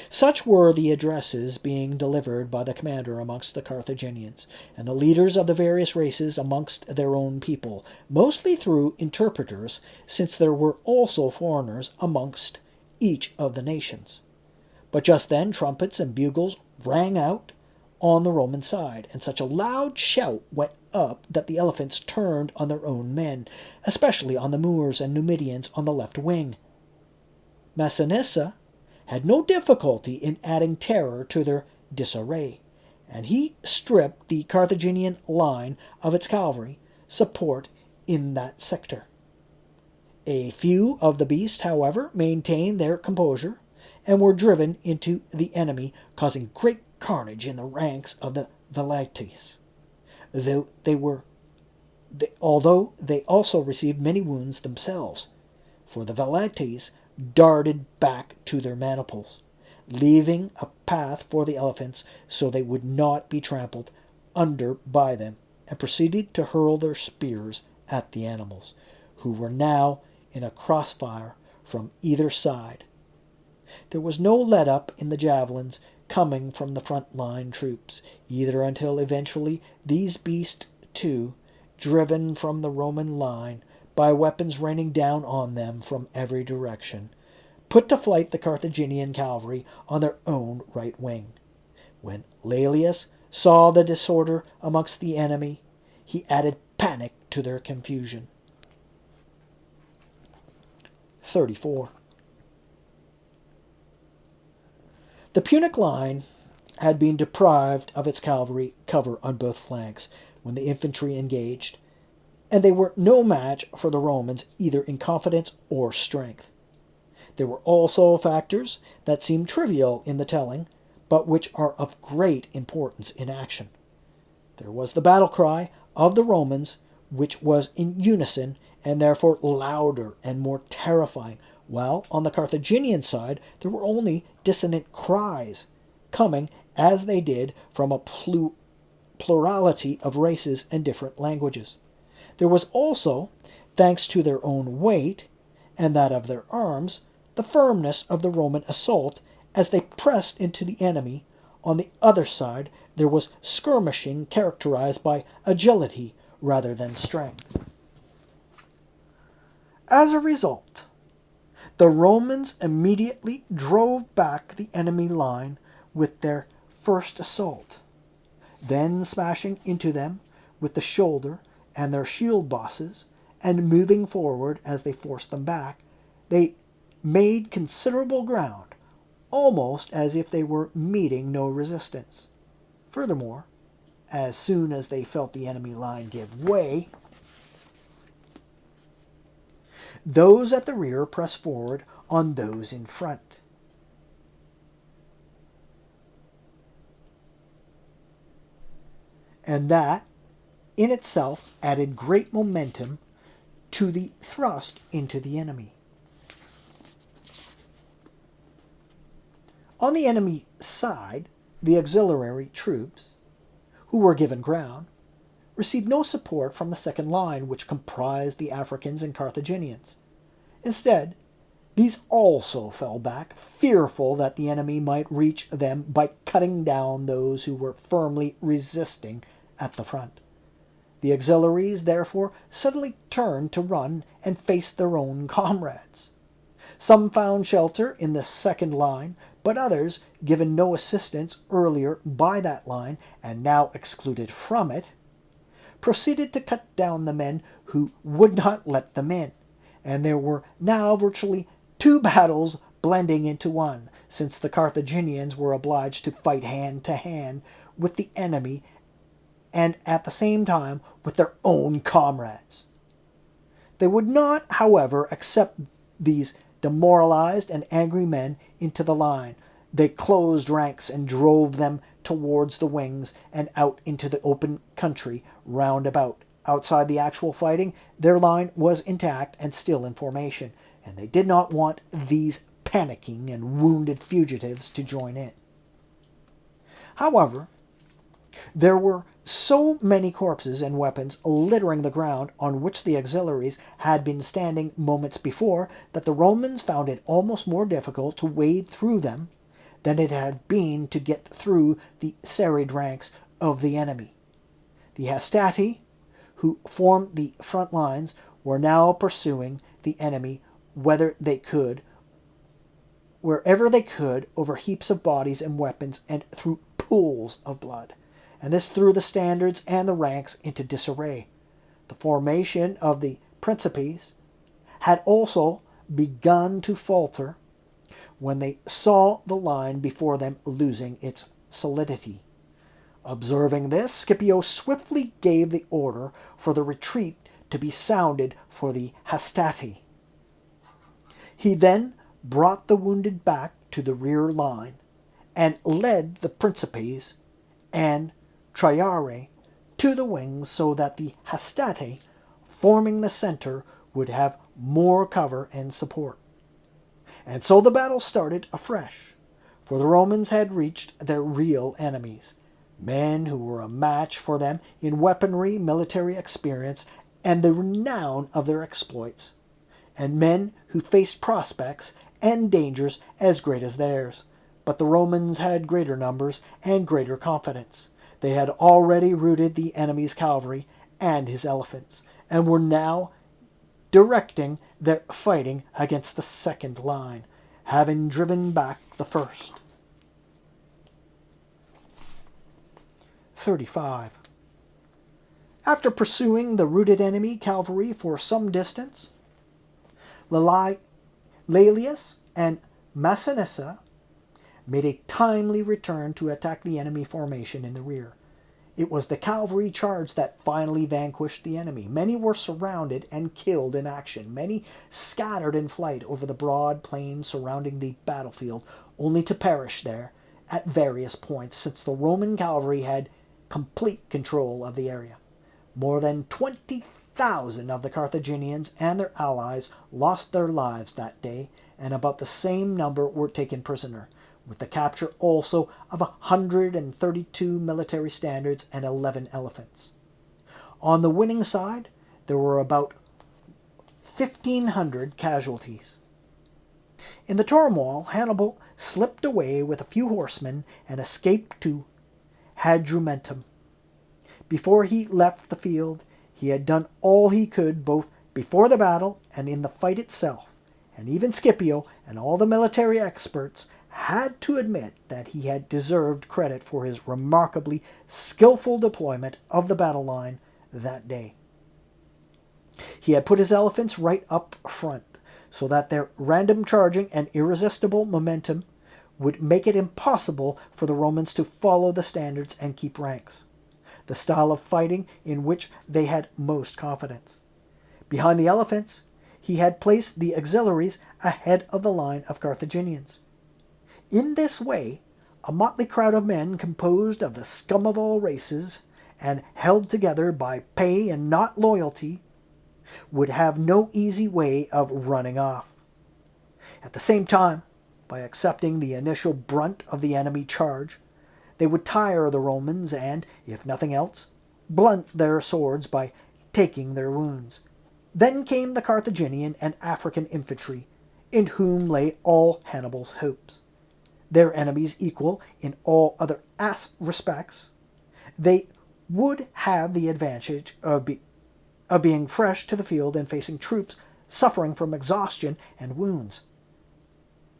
Such were the addresses being delivered by the commander amongst the Carthaginians, and the leaders of the various races amongst their own people, mostly through interpreters, since there were also foreigners amongst each of the nations. But just then trumpets and bugles rang out on the Roman side, and such a loud shout went up that the elephants turned on their own men, especially on the Moors and Numidians on the left wing. Massinissa had no difficulty in adding terror to their disarray, and he stripped the Carthaginian line of its cavalry support in that sector. A few of the beasts, however, maintained their composure and were driven into the enemy, causing great carnage in the ranks of the valites, although they also received many wounds themselves. for the Velites darted back to their maniples, leaving a path for the elephants so they would not be trampled under by them, and proceeded to hurl their spears at the animals, who were now in a crossfire from either side. There was no let-up in the javelins coming from the front-line troops, either, until eventually these beasts, too, driven from the Roman line by weapons raining down on them from every direction, put to flight the Carthaginian cavalry on their own right wing. When Laelius saw the disorder amongst the enemy, he added panic to their confusion. 34. The Punic line had been deprived of its cavalry cover on both flanks when the infantry engaged, and they were no match for the Romans either in confidence or strength. There were also factors that seem trivial in the telling, but which are of great importance in action. There was the battle cry of the Romans, which was in unison and therefore louder and more terrifying, while on the Carthaginian side there were only dissonant cries, coming, as they did, from a plurality of races and different languages. There was also, thanks to their own weight, and that of their arms, the firmness of the Roman assault as they pressed into the enemy. On the other side, there was skirmishing characterized by agility rather than strength. As a result, the Romans immediately drove back the enemy line with their first assault. Then, smashing into them with the shoulder and their shield bosses, and moving forward as they forced them back, they made considerable ground, almost as if they were meeting no resistance. Furthermore, as soon as they felt the enemy line give way, those at the rear pressed forward on those in front. And that, in itself, added great momentum to the thrust into the enemy. On the enemy side, the auxiliary troops, who were given ground, received no support from the second line, which comprised the Africans and Carthaginians. Instead, these also fell back, fearful that the enemy might reach them by cutting down those who were firmly resisting at the front. The auxiliaries, therefore, suddenly turned to run and face their own comrades. Some found shelter in the second line, but others, given no assistance earlier by that line, and now excluded from it, proceeded to cut down the men who would not let them in, and there were now virtually two battles blending into one, since the Carthaginians were obliged to fight hand to hand with the enemy and at the same time with their own comrades. They would not, however, accept these demoralized and angry men into the line. They closed ranks and drove them towards the wings and out into the open country round about. Outside the actual fighting, their line was intact and still in formation, and they did not want these panicking and wounded fugitives to join in. However, there were so many corpses and weapons littering the ground on which the auxiliaries had been standing moments before that the Romans found it almost more difficult to wade through them than it had been to get through the serried ranks of the enemy. The Hastati, who formed the front lines, were now pursuing the enemy wherever they could, over heaps of bodies and weapons and through pools of blood, and this threw the standards and the ranks into disarray. The formation of the Principes had also begun to falter when they saw the line before them losing its solidity. Observing this, Scipio swiftly gave the order for the retreat to be sounded for the Hastati. He then brought the wounded back to the rear line and led the Principes and Triarii to the wings, so that the Hastati, forming the center, would have more cover and support. And so the battle started afresh, for the Romans had reached their real enemies, men who were a match for them in weaponry, military experience, and the renown of their exploits, and men who faced prospects and dangers as great as theirs. But the Romans had greater numbers and greater confidence. They had already routed the enemy's cavalry and his elephants, and were now directing their fighting against the second line, having driven back the first. 35. After pursuing the routed enemy cavalry for some distance, Laelius and Massinissa made a timely return to attack the enemy formation in the rear. It was the cavalry charge that finally vanquished the enemy. Many were surrounded and killed in action. Many scattered in flight over the broad plain surrounding the battlefield, only to perish there at various points, since the Roman cavalry had complete control of the area. More than 20,000 of the Carthaginians and their allies lost their lives that day, and about the same number were taken prisoner, with the capture also of 132 military standards and 11 elephants. On the winning side, there were about 1,500 casualties. In the turmoil, Hannibal slipped away with a few horsemen and escaped to Hadrumetum. Before he left the field, he had done all he could both before the battle and in the fight itself, and even Scipio and all the military experts had to admit that he had deserved credit for his remarkably skillful deployment of the battle line that day. He had put his elephants right up front, so that their random charging and irresistible momentum would make it impossible for the Romans to follow the standards and keep ranks, the style of fighting in which they had most confidence. Behind the elephants, he had placed the auxiliaries ahead of the line of Carthaginians. In this way, a motley crowd of men composed of the scum of all races, and held together by pay and not loyalty, would have no easy way of running off. At the same time, by accepting the initial brunt of the enemy charge, they would tire the Romans and, if nothing else, blunt their swords by taking their wounds. Then came the Carthaginian and African infantry, in whom lay all Hannibal's hopes. Their enemies equal in all other respects, they would have the advantage of being fresh to the field and facing troops suffering from exhaustion and wounds.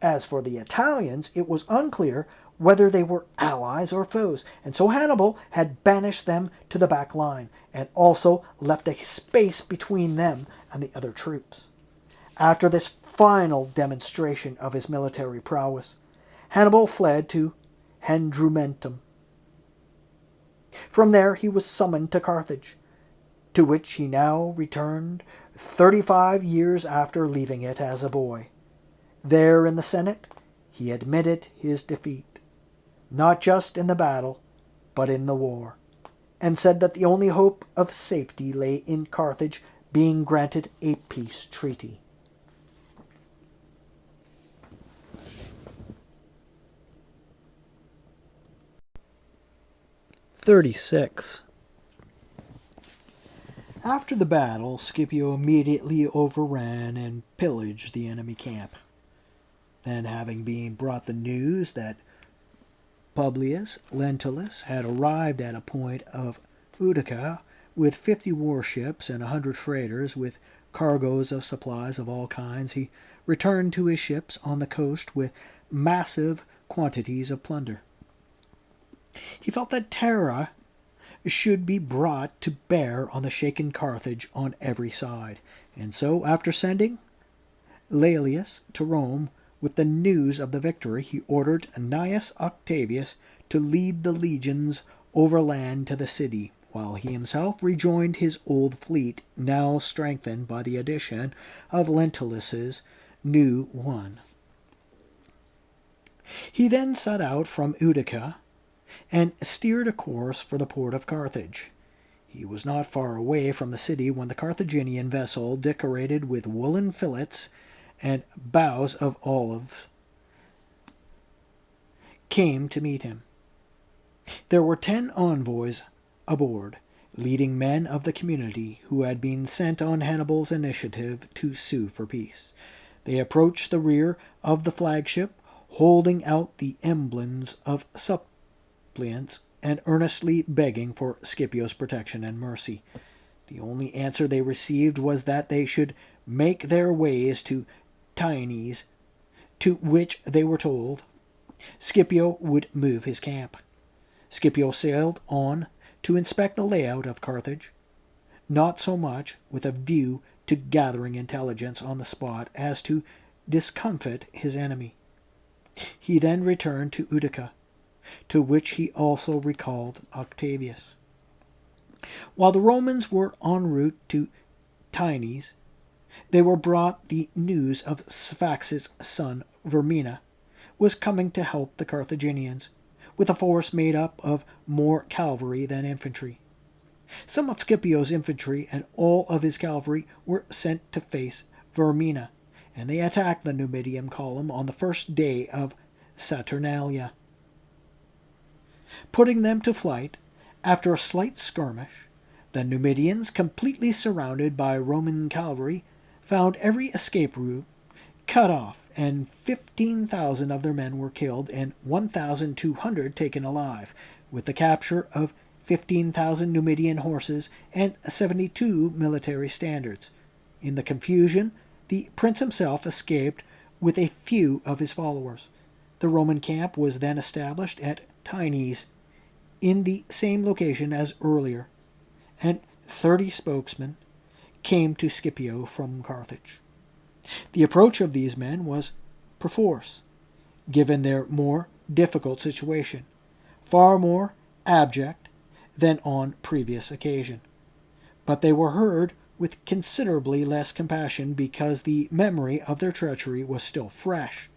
As for the Italians, it was unclear whether they were allies or foes, and so Hannibal had banished them to the back line, and also left a space between them and the other troops. After this final demonstration of his military prowess, Hannibal fled to Hadrumetum. From there he was summoned to Carthage, to which he now returned 35 years after leaving it as a boy. There in the Senate he admitted his defeat, not just in the battle, but in the war, and said that the only hope of safety lay in Carthage being granted a peace treaty. After the battle, Scipio immediately overran and pillaged the enemy camp. Then, having been brought the news that Publius Lentulus had arrived at a point of Utica with 50 warships and 100 freighters with cargoes of supplies of all kinds, he returned to his ships on the coast with massive quantities of plunder. He felt that terror should be brought to bear on the shaken Carthage on every side, and so, after sending Laelius to Rome with the news of the victory, he ordered Gnaeus Octavius to lead the legions overland to the city, while he himself rejoined his old fleet, now strengthened by the addition of Lentulus's new one. He then set out from Utica and steered a course for the port of Carthage. He was not far away from the city when the Carthaginian vessel, decorated with woolen fillets and boughs of olive, came to meet him. There were 10 envoys aboard, leading men of the community who had been sent on Hannibal's initiative to sue for peace. They approached the rear of the flagship, holding out the emblems of suppliants and earnestly begging for Scipio's protection and mercy. The only answer they received was that they should make their ways to Tynes, to which they were told Scipio would move his camp. Scipio sailed on to inspect the layout of Carthage, not so much with a view to gathering intelligence on the spot as to discomfit his enemy. He then returned to Utica, to which he also recalled Octavius. While the Romans were en route to Tynes, they were brought the news of Sphax's son Vermina was coming to help the Carthaginians, with a force made up of more cavalry than infantry. Some of Scipio's infantry and all of his cavalry were sent to face Vermina, and they attacked the Numidian column on the first day of Saturnalia, putting them to flight. After a slight skirmish, the Numidians, completely surrounded by Roman cavalry, found every escape route cut off, and 15,000 of their men were killed and 1,200 taken alive, with the capture of 15,000 Numidian horses and 72 military standards. In the confusion, the prince himself escaped with a few of his followers. The Roman camp was then established at Tynes, in the same location as earlier, and 30 spokesmen came to Scipio from Carthage. The approach of these men was perforce, given their more difficult situation, far more abject than on previous occasion. But they were heard with considerably less compassion because the memory of their treachery was still fresh.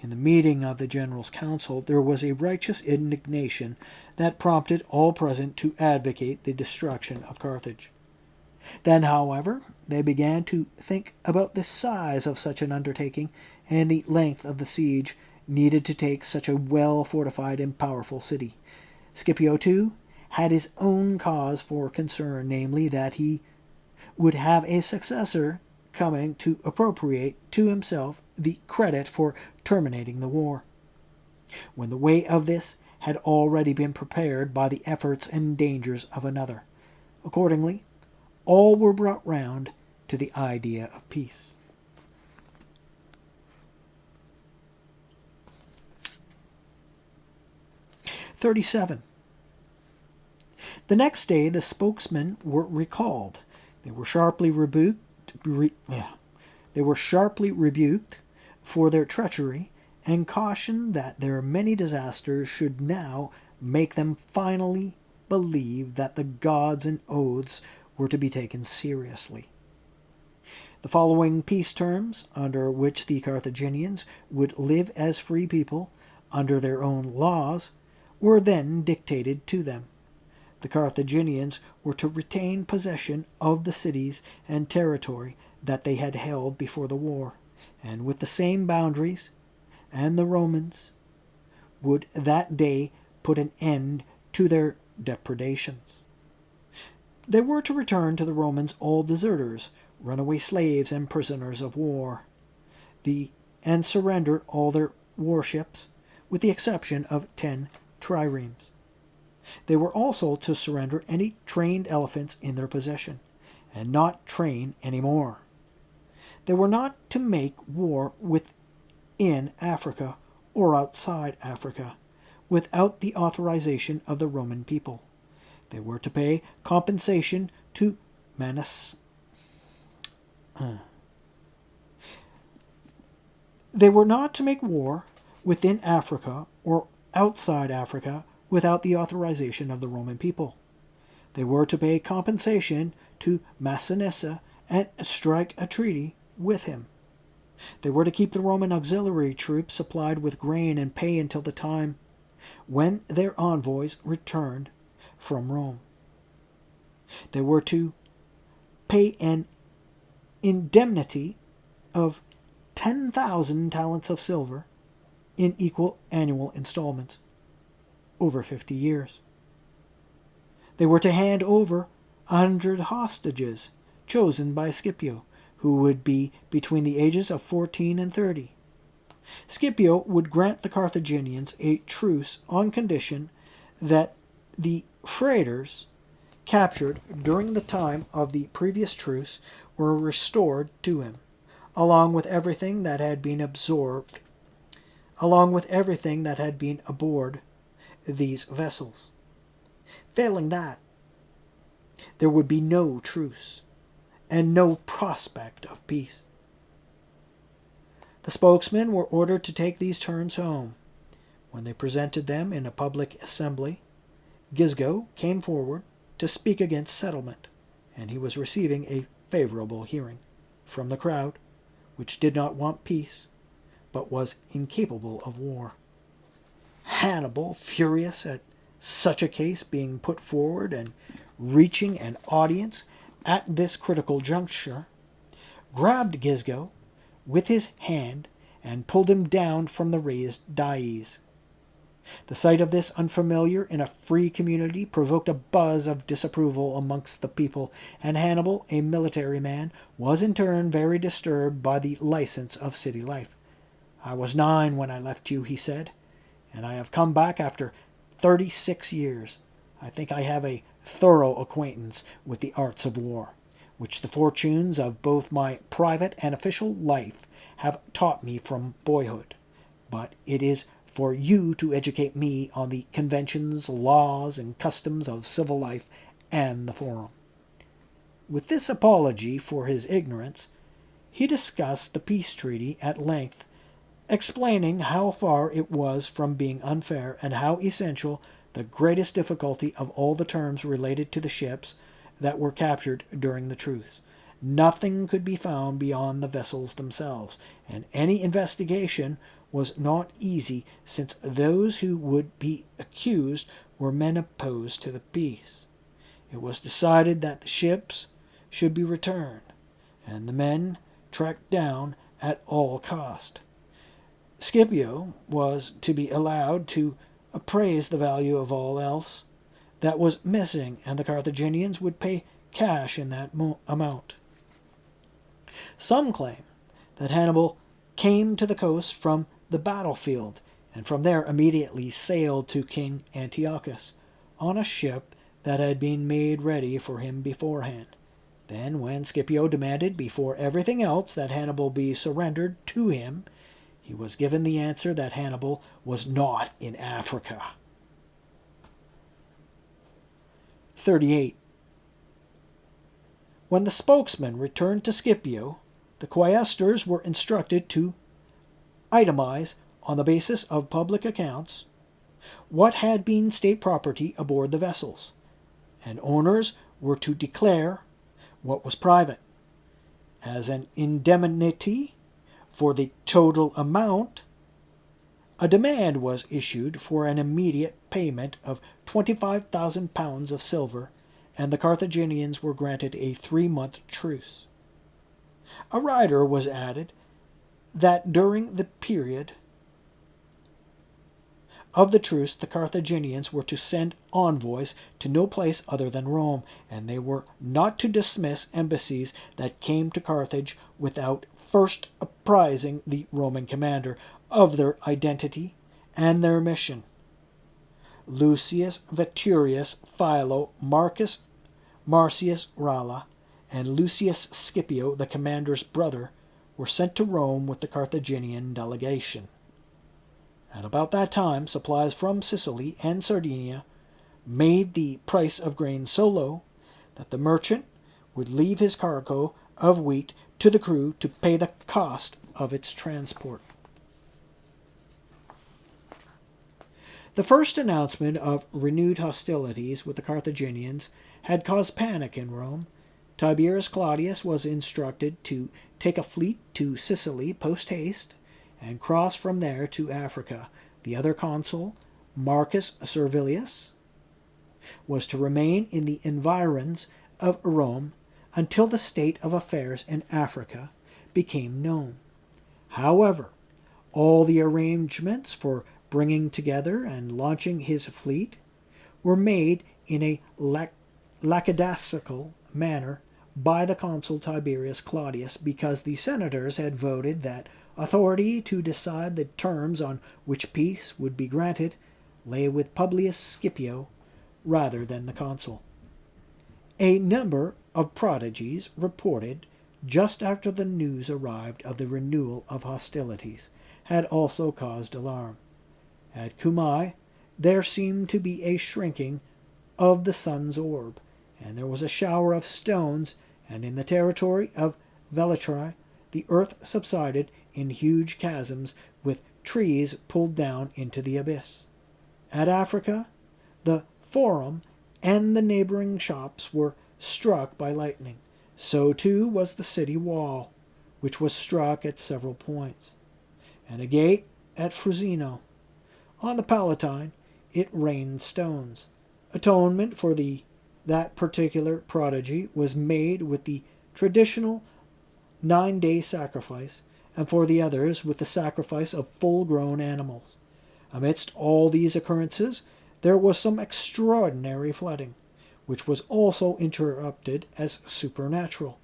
In the meeting of the General's Council, there was a righteous indignation that prompted all present to advocate the destruction of Carthage. Then, however, they began to think about the size of such an undertaking and the length of the siege needed to take such a well-fortified and powerful city. Scipio, too, had his own cause for concern, namely that he would have a successor coming to appropriate to himself the credit for terminating the war, when the way of this had already been prepared by the efforts and dangers of another. Accordingly, all were brought round to the idea of peace. "37. The next day the spokesmen were recalled. They were sharply rebuked for their treachery, and cautioned that their many disasters should now make them finally believe that the gods and oaths were to be taken seriously. The following peace terms, under which the Carthaginians would live as free people under their own laws, were then dictated to them. The Carthaginians were to retain possession of the cities and territory that they had held before the war, and with the same boundaries, and the Romans would that day put an end to their depredations. They were to return to the Romans all deserters, runaway slaves, and prisoners of war, and surrender all their warships, with the exception of 10 triremes. They were also to surrender any trained elephants in their possession, and not train any more. They were not to make war within Africa or outside Africa, without the authorization of the Roman people. They were to pay compensation to They were not to make war within Africa or outside Africa without the authorization of the Roman people. They were to pay compensation to Massinissa and strike a treaty with him. They were to keep the Roman auxiliary troops supplied with grain and pay until the time when their envoys returned from Rome. They were to pay an indemnity of 10,000 talents of silver in equal annual installments over 50 years. They were to hand over 100 hostages chosen by Scipio, who would be between the ages of 14 and 30. Scipio would grant the Carthaginians a truce on condition that the freighters captured during the time of the previous truce were restored to him, along with everything that had been aboard these vessels. Failing that, there would be no truce and no prospect of peace. The spokesmen were ordered to take these terms home. When they presented them in a public assembly, Gisgo came forward to speak against settlement, and he was receiving a favorable hearing from the crowd, which did not want peace, but was incapable of war. Hannibal, furious at such a case being put forward and reaching an audience at this critical juncture, grabbed Gisgo with his hand and pulled him down from the raised dais. The sight of this unfamiliar in a free community provoked a buzz of disapproval amongst the people, and Hannibal, a military man, was in turn very disturbed by the license of city life. "I was 9 when I left you," he said, "and I have come back after 36 years. I think I have a thorough acquaintance with the arts of war, which the fortunes of both my private and official life have taught me from boyhood. But it is for you to educate me on the conventions, laws, and customs of civil life and the forum." With this apology for his ignorance, he discussed the peace treaty at length, explaining how far it was from being unfair and how essential the greatest difficulty of all the terms related to the ships that were captured during the truce. Nothing could be found beyond the vessels themselves, and any investigation was not easy, since those who would be accused were men opposed to the peace. It was decided that the ships should be returned, and the men tracked down at all cost. Scipio was to be allowed to appraise the value of all else that was missing, and the Carthaginians would pay cash in that amount. Some claim that Hannibal came to the coast from the battlefield, and from there immediately sailed to King Antiochus on a ship that had been made ready for him beforehand. Then, when Scipio demanded before everything else that Hannibal be surrendered to him, he was given the answer that Hannibal was not in Africa. 38. When the spokesman returned to Scipio, the quaestors were instructed to itemize, on the basis of public accounts, what had been state property aboard the vessels, and owners were to declare what was private. As an indemnity for the total amount, a demand was issued for an immediate payment of 25,000 pounds of silver, and the Carthaginians were granted a 3-month truce. A rider was added that during the period of the truce the Carthaginians were to send envoys to no place other than Rome, and they were not to dismiss embassies that came to Carthage without first apprising the Roman commander of their identity and their mission. Lucius Veturius Philo, Marcus Marcius Ralla, and Lucius Scipio, the commander's brother, were sent to Rome with the Carthaginian delegation. At about that time, supplies from Sicily and Sardinia made the price of grain so low that the merchant would leave his cargo of wheat to the crew to pay the cost of its transport. The first announcement of renewed hostilities with the Carthaginians had caused panic in Rome. Tiberius Claudius was instructed to take a fleet to Sicily post-haste and cross from there to Africa. The other consul, Marcus Servilius, was to remain in the environs of Rome until the state of affairs in Africa became known. However, all the arrangements for bringing together and launching his fleet were made in a lackadaisical manner by the consul Tiberius Claudius, because the senators had voted that authority to decide the terms on which peace would be granted lay with Publius Scipio rather than the consul. A number of prodigies reported just after the news arrived of the renewal of hostilities had also caused alarm. At Cumae there seemed to be a shrinking of the sun's orb, and there was a shower of stones, and in the territory of Velitrae the earth subsided in huge chasms with trees pulled down into the abyss. At Africa, the Forum and the neighboring shops were struck by lightning. So too was the city wall, which was struck at several points, and a gate at Frusino. On the Palatine it rained stones. Atonement for that particular prodigy was made with the traditional 9-day sacrifice, and for the others with the sacrifice of full-grown animals. Amidst all these occurrences there was some extraordinary flooding, which was also interrupted as supernatural.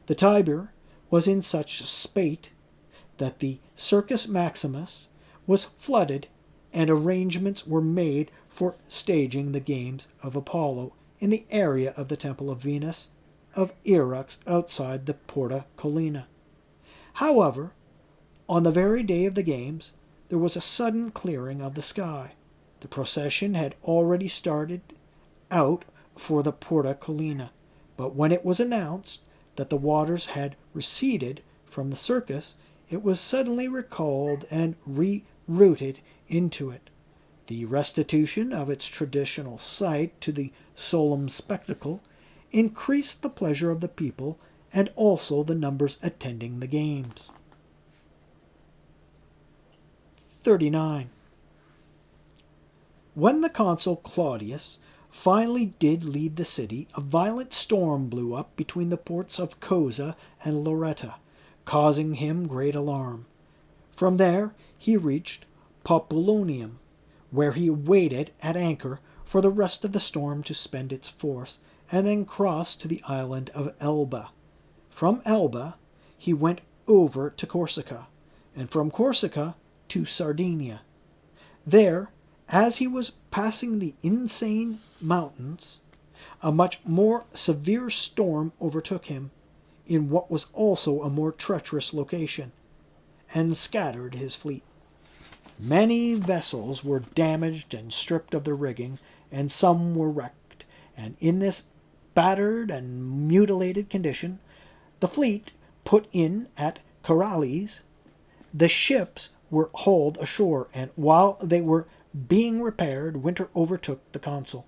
The Tiber was in such spate that the Circus Maximus was flooded, and arrangements were made for staging the games of Apollo in the area of the Temple of Venus of Eryx outside the Porta Collina. However, on the very day of the games, there was a sudden clearing of the sky. The procession had already started out for the Porta Collina, but when it was announced that the waters had receded from the circus, it was suddenly recalled and rerouted into it. The restitution of its traditional site to the solemn spectacle increased the pleasure of the people and also the numbers attending the games. 39. When the consul Claudius finally did leave the city, a violent storm blew up between the ports of Cosa and Loretta, causing him great alarm. From there he reached Populonium, where he waited at anchor for the rest of the storm to spend its force, and then crossed to the island of Elba. From Elba he went over to Corsica, and from Corsica to Sardinia. There, as he was passing the Insane Mountains, a much more severe storm overtook him in what was also a more treacherous location, and scattered his fleet. Many vessels were damaged and stripped of their rigging, and some were wrecked, and in this battered and mutilated condition, the fleet put in at Corales. The ships were hauled ashore, and while they were being repaired, winter overtook the consul.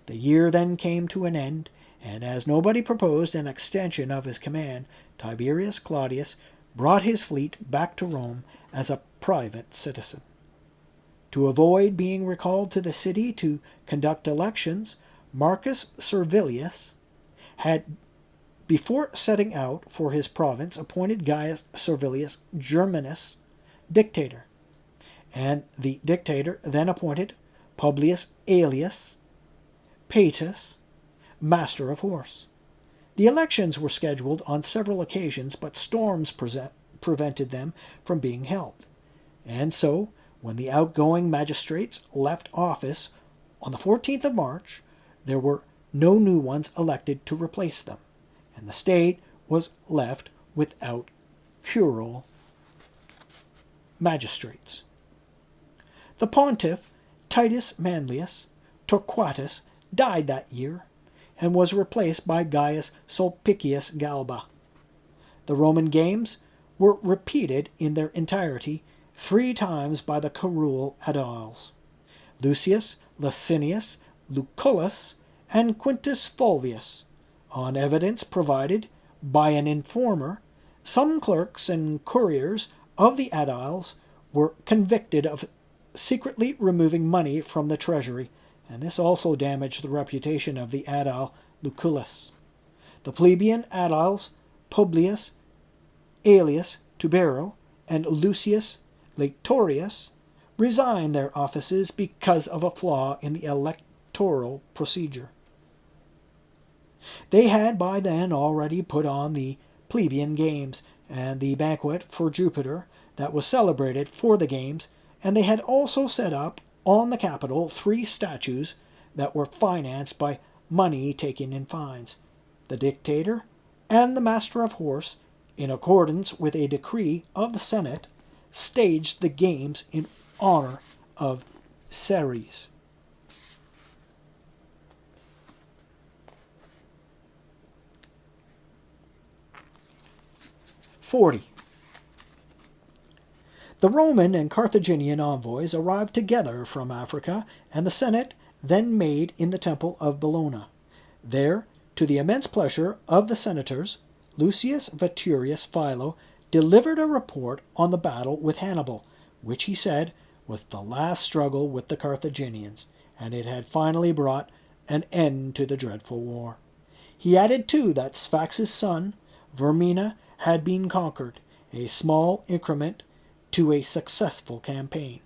The year then came to an end, and as nobody proposed an extension of his command, Tiberius Claudius brought his fleet back to Rome as a private citizen. To avoid being recalled to the city to conduct elections, Marcus Servilius had, before setting out for his province, appointed Gaius Servilius Germanus dictator, and the dictator then appointed Publius Aelius Paetus master of horse. The elections were scheduled on several occasions, but storms prevented them from being held, and so when the outgoing magistrates left office on the 14th of March, there were no new ones elected to replace them, and the state was left without curule magistrates. The pontiff Titus Manlius Torquatus died that year, and was replaced by Gaius Sulpicius Galba. The Roman games were repeated in their entirety 3 times by the curule aediles, Lucius Licinius Lucullus and Quintus Fulvius. On evidence provided by an informer, some clerks and couriers of the aediles were convicted of secretly removing money from the treasury, and this also damaged the reputation of the aedile Lucullus. The plebeian aediles Publius Aelius Tubero and Lucius Laetorius resigned their offices because of a flaw in the electoral procedure. They had by then already put on the plebeian games and the banquet for Jupiter that was celebrated for the games, and they had also set up on the Capitol 3 statues that were financed by money taken in fines. The dictator and the master of horse, in accordance with a decree of the Senate, staged the games in honor of Ceres. The Roman and Carthaginian envoys arrived together from Africa, and the Senate then made in the temple of Bellona. There, to the immense pleasure of the senators, Lucius Veturius Philo delivered a report on the battle with Hannibal, which he said was the last struggle with the Carthaginians, and it had finally brought an end to the dreadful war. He added too that Sphax's son, Vermina, had been conquered, a small increment to a successful campaign.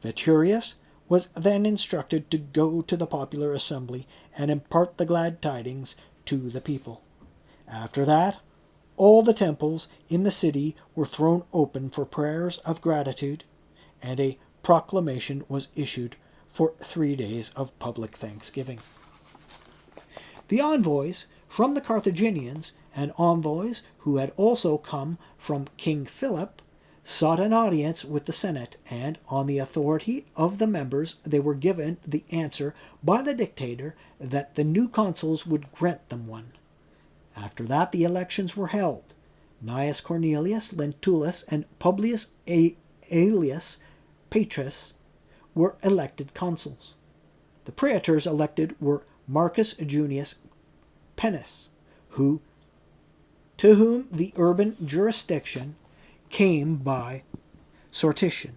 Veturius was then instructed to go to the popular assembly and impart the glad tidings to the people. After that, all the temples in the city were thrown open for prayers of gratitude, and a proclamation was issued for 3 days of public thanksgiving. The envoys from the Carthaginians and envoys who had also come from King Philip sought an audience with the Senate, and on the authority of the members they were given the answer by the dictator that the new consuls would grant them one. After that the elections were held. Gnaeus Cornelius Lentulus and Publius Aelius Patrus were elected consuls. The praetors elected were Marcus Junius Pennus, to whom the urban jurisdiction came by sortition,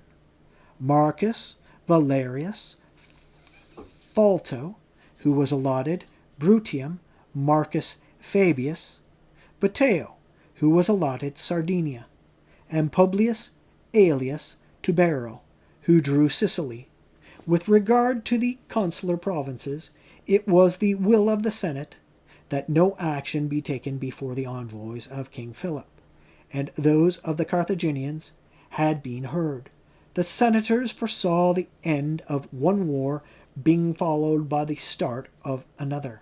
Marcus Valerius Falto, who was allotted Bruttium, Marcus Fabius Bateo, who was allotted Sardinia, and Publius Aelius Tubero, who drew Sicily. With regard to the consular provinces, it was the will of the Senate that no action be taken before the envoys of King Philip, and those of the Carthaginians had been heard. The senators foresaw the end of one war being followed by the start of another.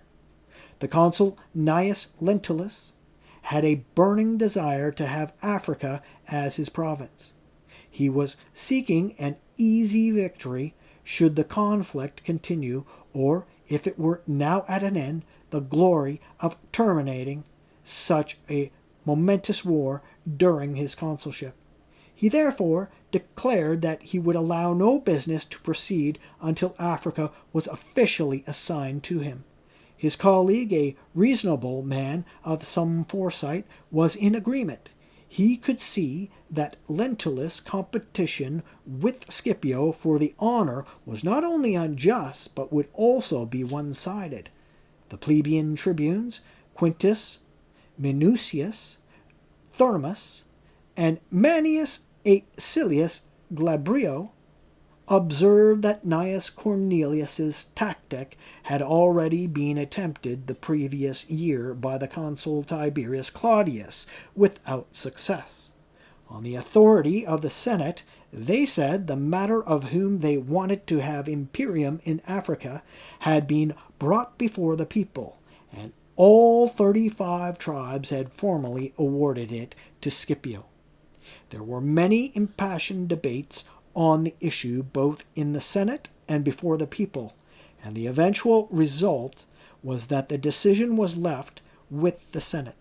The consul Gnaeus Lentulus had a burning desire to have Africa as his province. He was seeking an easy victory should the conflict continue, or, if it were now at an end, the glory of terminating such a momentous war during his consulship. He therefore declared that he would allow no business to proceed until Africa was officially assigned to him. His colleague, a reasonable man of some foresight, was in agreement. He could see that Lentulus' competition with Scipio for the honor was not only unjust, but would also be one-sided. The plebeian tribunes, Quintus Minucius Thermus, and Manius Acilius Glabrio, observed that Gnaeus Cornelius's tactic had already been attempted the previous year by the consul Tiberius Claudius without success. On the authority of the Senate, they said the matter of whom they wanted to have imperium in Africa had been brought before the people, and all 35 tribes had formally awarded it to Scipio. There were many impassioned debates on the issue both in the Senate and before the people, and the eventual result was that the decision was left with the Senate.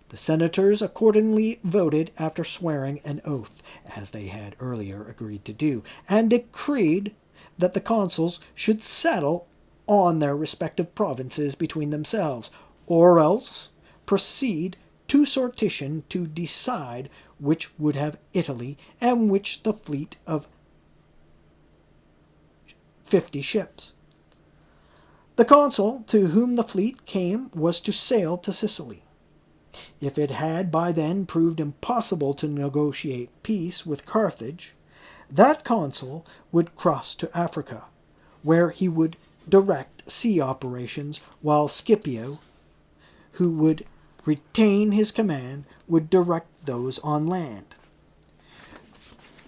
The senators accordingly voted after swearing an oath, as they had earlier agreed to do, and decreed that the consuls should settle on their respective provinces between themselves, or else proceed to sortition to decide which would have Italy and which the fleet of 50 ships. The consul to whom the fleet came was to sail to Sicily. If it had by then proved impossible to negotiate peace with Carthage, that consul would cross to Africa, where he would direct sea operations, while Scipio, who would retain his command, would direct those on land.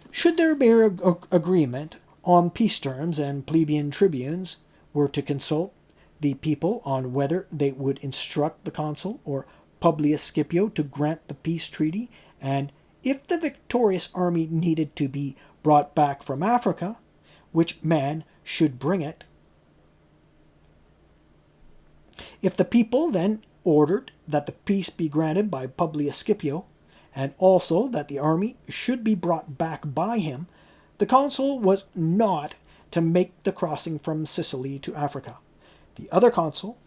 Should there be agreement on peace terms, and plebeian tribunes were to consult the people on whether they would instruct the consul or Publius Scipio to grant the peace treaty, and if the victorious army needed to be brought back from Africa, which man should bring it. If the people then ordered that the peace be granted by Publius Scipio, and also that the army should be brought back by him, the consul was not to make the crossing from Sicily to Africa. The other consul,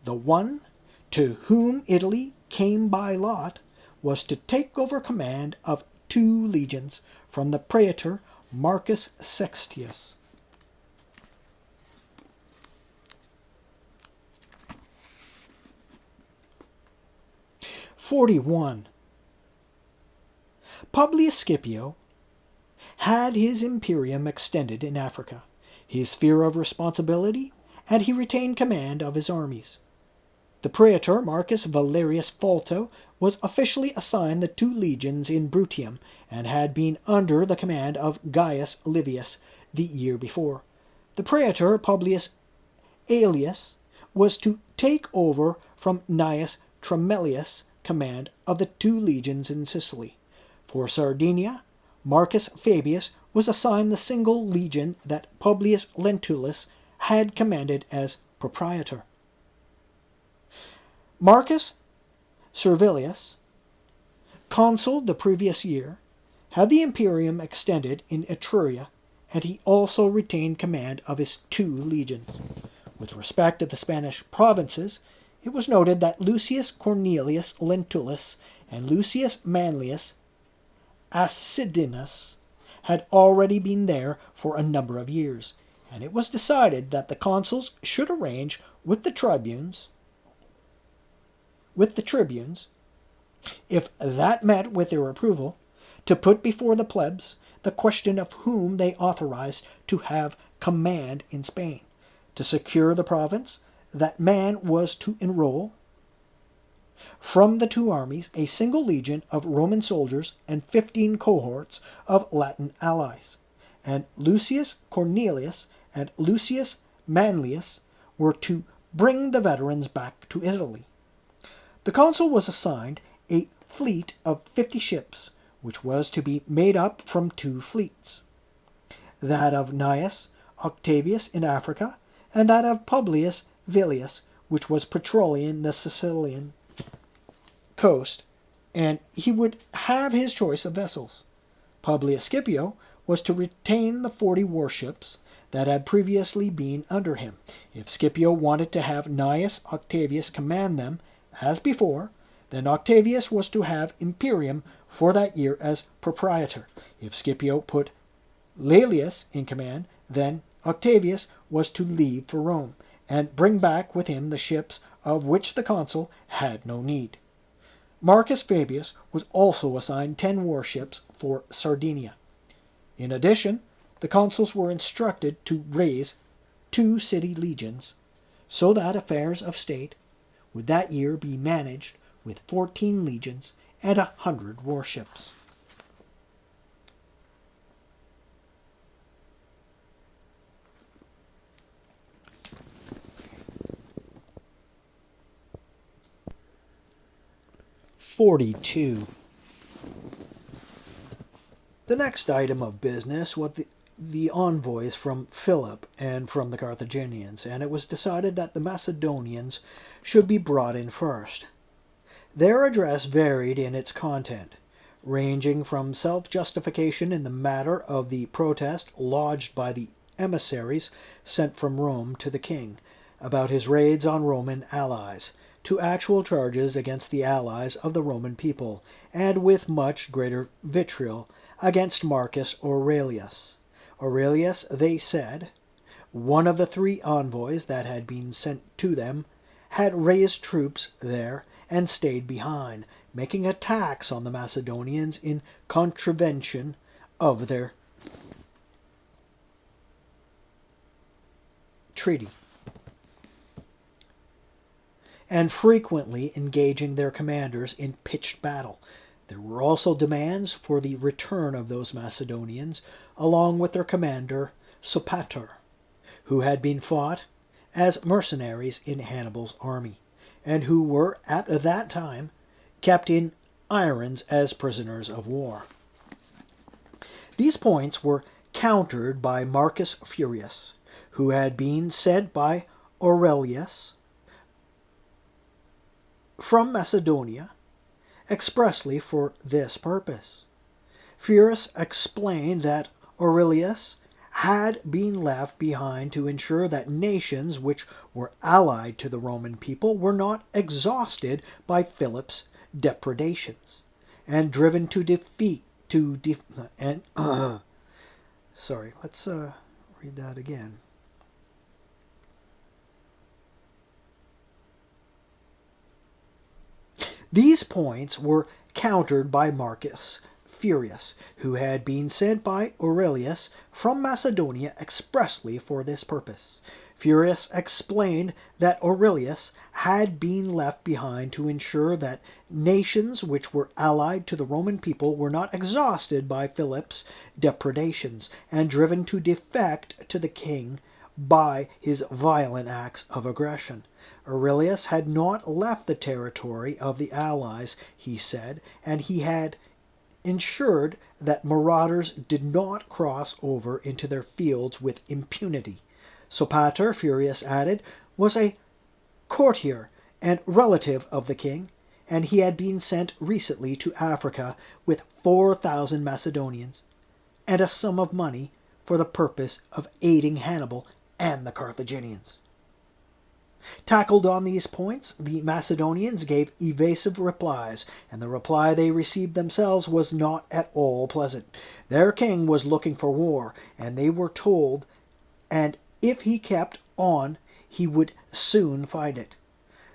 the one to whom Italy came by lot, was to take over command of 2 legions from the praetor Marcus Sextius. (41) Publius Scipio had his imperium extended in Africa, his sphere of responsibility, and he retained command of his armies. The praetor Marcus Valerius Falto was officially assigned the 2 legions in Bruttium, and had been under the command of Gaius Livius the year before. The praetor Publius Aelius was to take over from Gnaeus Tremellius command of the 2 legions in Sicily. For Sardinia, Marcus Fabius was assigned the single legion that Publius Lentulus had commanded as propraetor. Marcus Servilius, consul the previous year, had the imperium extended in Etruria, and he also retained command of his 2 legions. With respect to the Spanish provinces, it was noted that Lucius Cornelius Lentulus and Lucius Manlius Acidinus had already been there for a number of years, and it was decided that the consuls should arrange with the tribunes, if that met with their approval, to put before the plebs the question of whom they authorized to have command in Spain. To secure the province, that man was to enroll from the 2 armies a single legion of Roman soldiers and 15 cohorts of Latin allies, and Lucius Cornelius and Lucius Manlius were to bring the veterans back to Italy. The consul was assigned a fleet of 50 ships, which was to be made up from 2 fleets, that of Gnaeus Octavius in Africa, and that of Publius Vilius, which was patrolling the Sicilian coast, and he would have his choice of vessels. Publius Scipio was to retain the 40 warships that had previously been under him. If Scipio wanted to have Gnaeus Octavius command them, as before, then Octavius was to have imperium for that year as propraetor. If Scipio put Laelius in command, then Octavius was to leave for Rome, and bring back with him the ships of which the consul had no need. Marcus Fabius was also assigned 10 warships for Sardinia. In addition, the consuls were instructed to raise 2 city legions, so that affairs of state would that year be managed with 14 legions and 100 warships. (42) The next item of business was the envoys from Philip and from the Carthaginians, and it was decided that the Macedonians should be brought in first. Their address varied in its content, ranging from self-justification in the matter of the protest lodged by the emissaries sent from Rome to the king about his raids on Roman allies, to actual charges against the allies of the Roman people, and with much greater vitriol against Marcus Aurelius. Aurelius, they said, one of the 3 envoys that had been sent to them had raised troops there and stayed behind, making attacks on the Macedonians in contravention of their treaty, and frequently engaging their commanders in pitched battle. There were also demands for the return of those Macedonians, along with their commander Sopater, who had been fought as mercenaries in Hannibal's army, and who were at that time kept in irons as prisoners of war. These points were countered by Marcus Furius, who had been sent by Aurelius from Macedonia expressly for this purpose. Furius explained that Aurelius had been left behind to ensure that nations which were allied to the Roman people were not exhausted by Philip's depredations and driven to defeat sorry, let's read that again. These points were countered by Marcus Furius, who had been sent by Aurelius from Macedonia expressly for this purpose. Furius explained that Aurelius had been left behind to ensure that nations which were allied to the Roman people were not exhausted by Philip's depredations and driven to defect to the king by his violent acts of aggression. Aurelius had not left the territory of the allies, he said, and he had ensured that marauders did not cross over into their fields with impunity. Sopater, Furius added, was a courtier and relative of the king, and he had been sent recently to Africa with 4,000 Macedonians and a sum of money for the purpose of aiding Hannibal and the Carthaginians. Tackled on these points, the Macedonians gave evasive replies, and the reply they received themselves was not at all pleasant. Their king was looking for war, and they were told, and if he kept on, he would soon find it.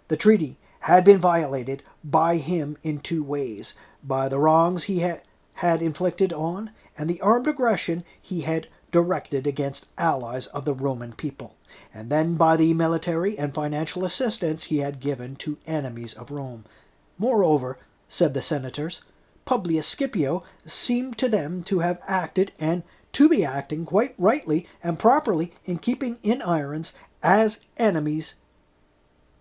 The treaty had been violated by him in 2 ways, by the wrongs he had inflicted on, and the armed aggression he had directed against allies of the Roman people, and then by the military and financial assistance he had given to enemies of Rome. Moreover, said the senators, Publius Scipio seemed to them to have acted and to be acting quite rightly and properly in keeping in irons as enemies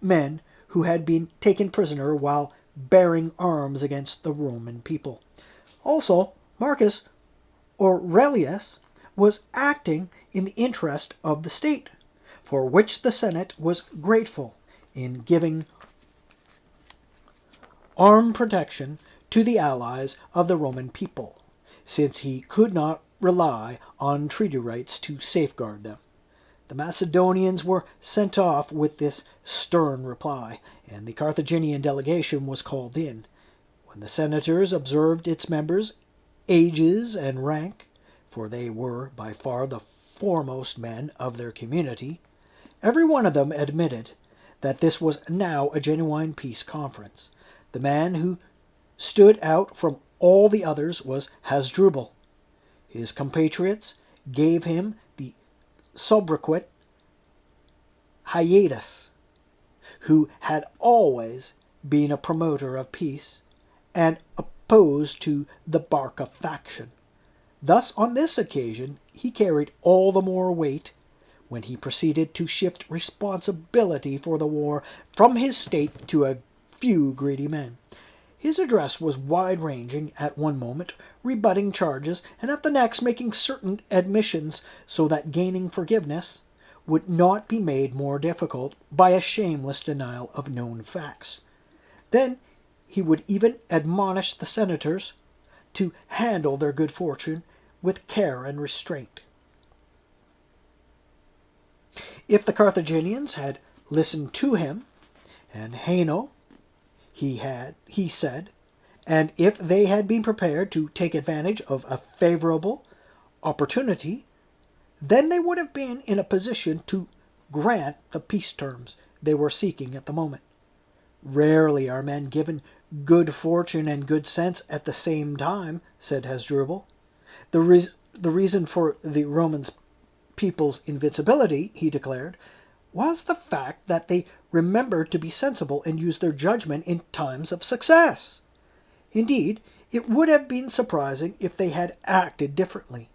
men who had been taken prisoner while bearing arms against the Roman people. Also, Marcus Aurelius was acting in the interest of the state, for which the Senate was grateful, in giving armed protection to the allies of the Roman people, since he could not rely on treaty rights to safeguard them. The Macedonians were sent off with this stern reply, and the Carthaginian delegation was called in. When the senators observed its members' ages and rank, for they were by far the foremost men of their community, every one of them admitted that this was now a genuine peace conference. The man who stood out from all the others was Hasdrubal. His compatriots gave him the sobriquet Hiatus, who had always been a promoter of peace and opposed to the Barca faction. Thus, on this occasion, he carried all the more weight when he proceeded to shift responsibility for the war from his state to a few greedy men. His address was wide-ranging, at one moment rebutting charges, and at the next making certain admissions, so that gaining forgiveness would not be made more difficult by a shameless denial of known facts. Then he would even admonish the senators to handle their good fortune with care and restraint. If the Carthaginians had listened to him, and Hanno, he said, and if they had been prepared to take advantage of a favorable opportunity, then they would have been in a position to grant the peace terms they were seeking at the moment. Rarely are men given good fortune and good sense at the same time, said Hasdrubal. The reason for the Roman people's invincibility, he declared, was the fact that they remembered to be sensible and used their judgment in times of success. Indeed, it would have been surprising if they had acted differently.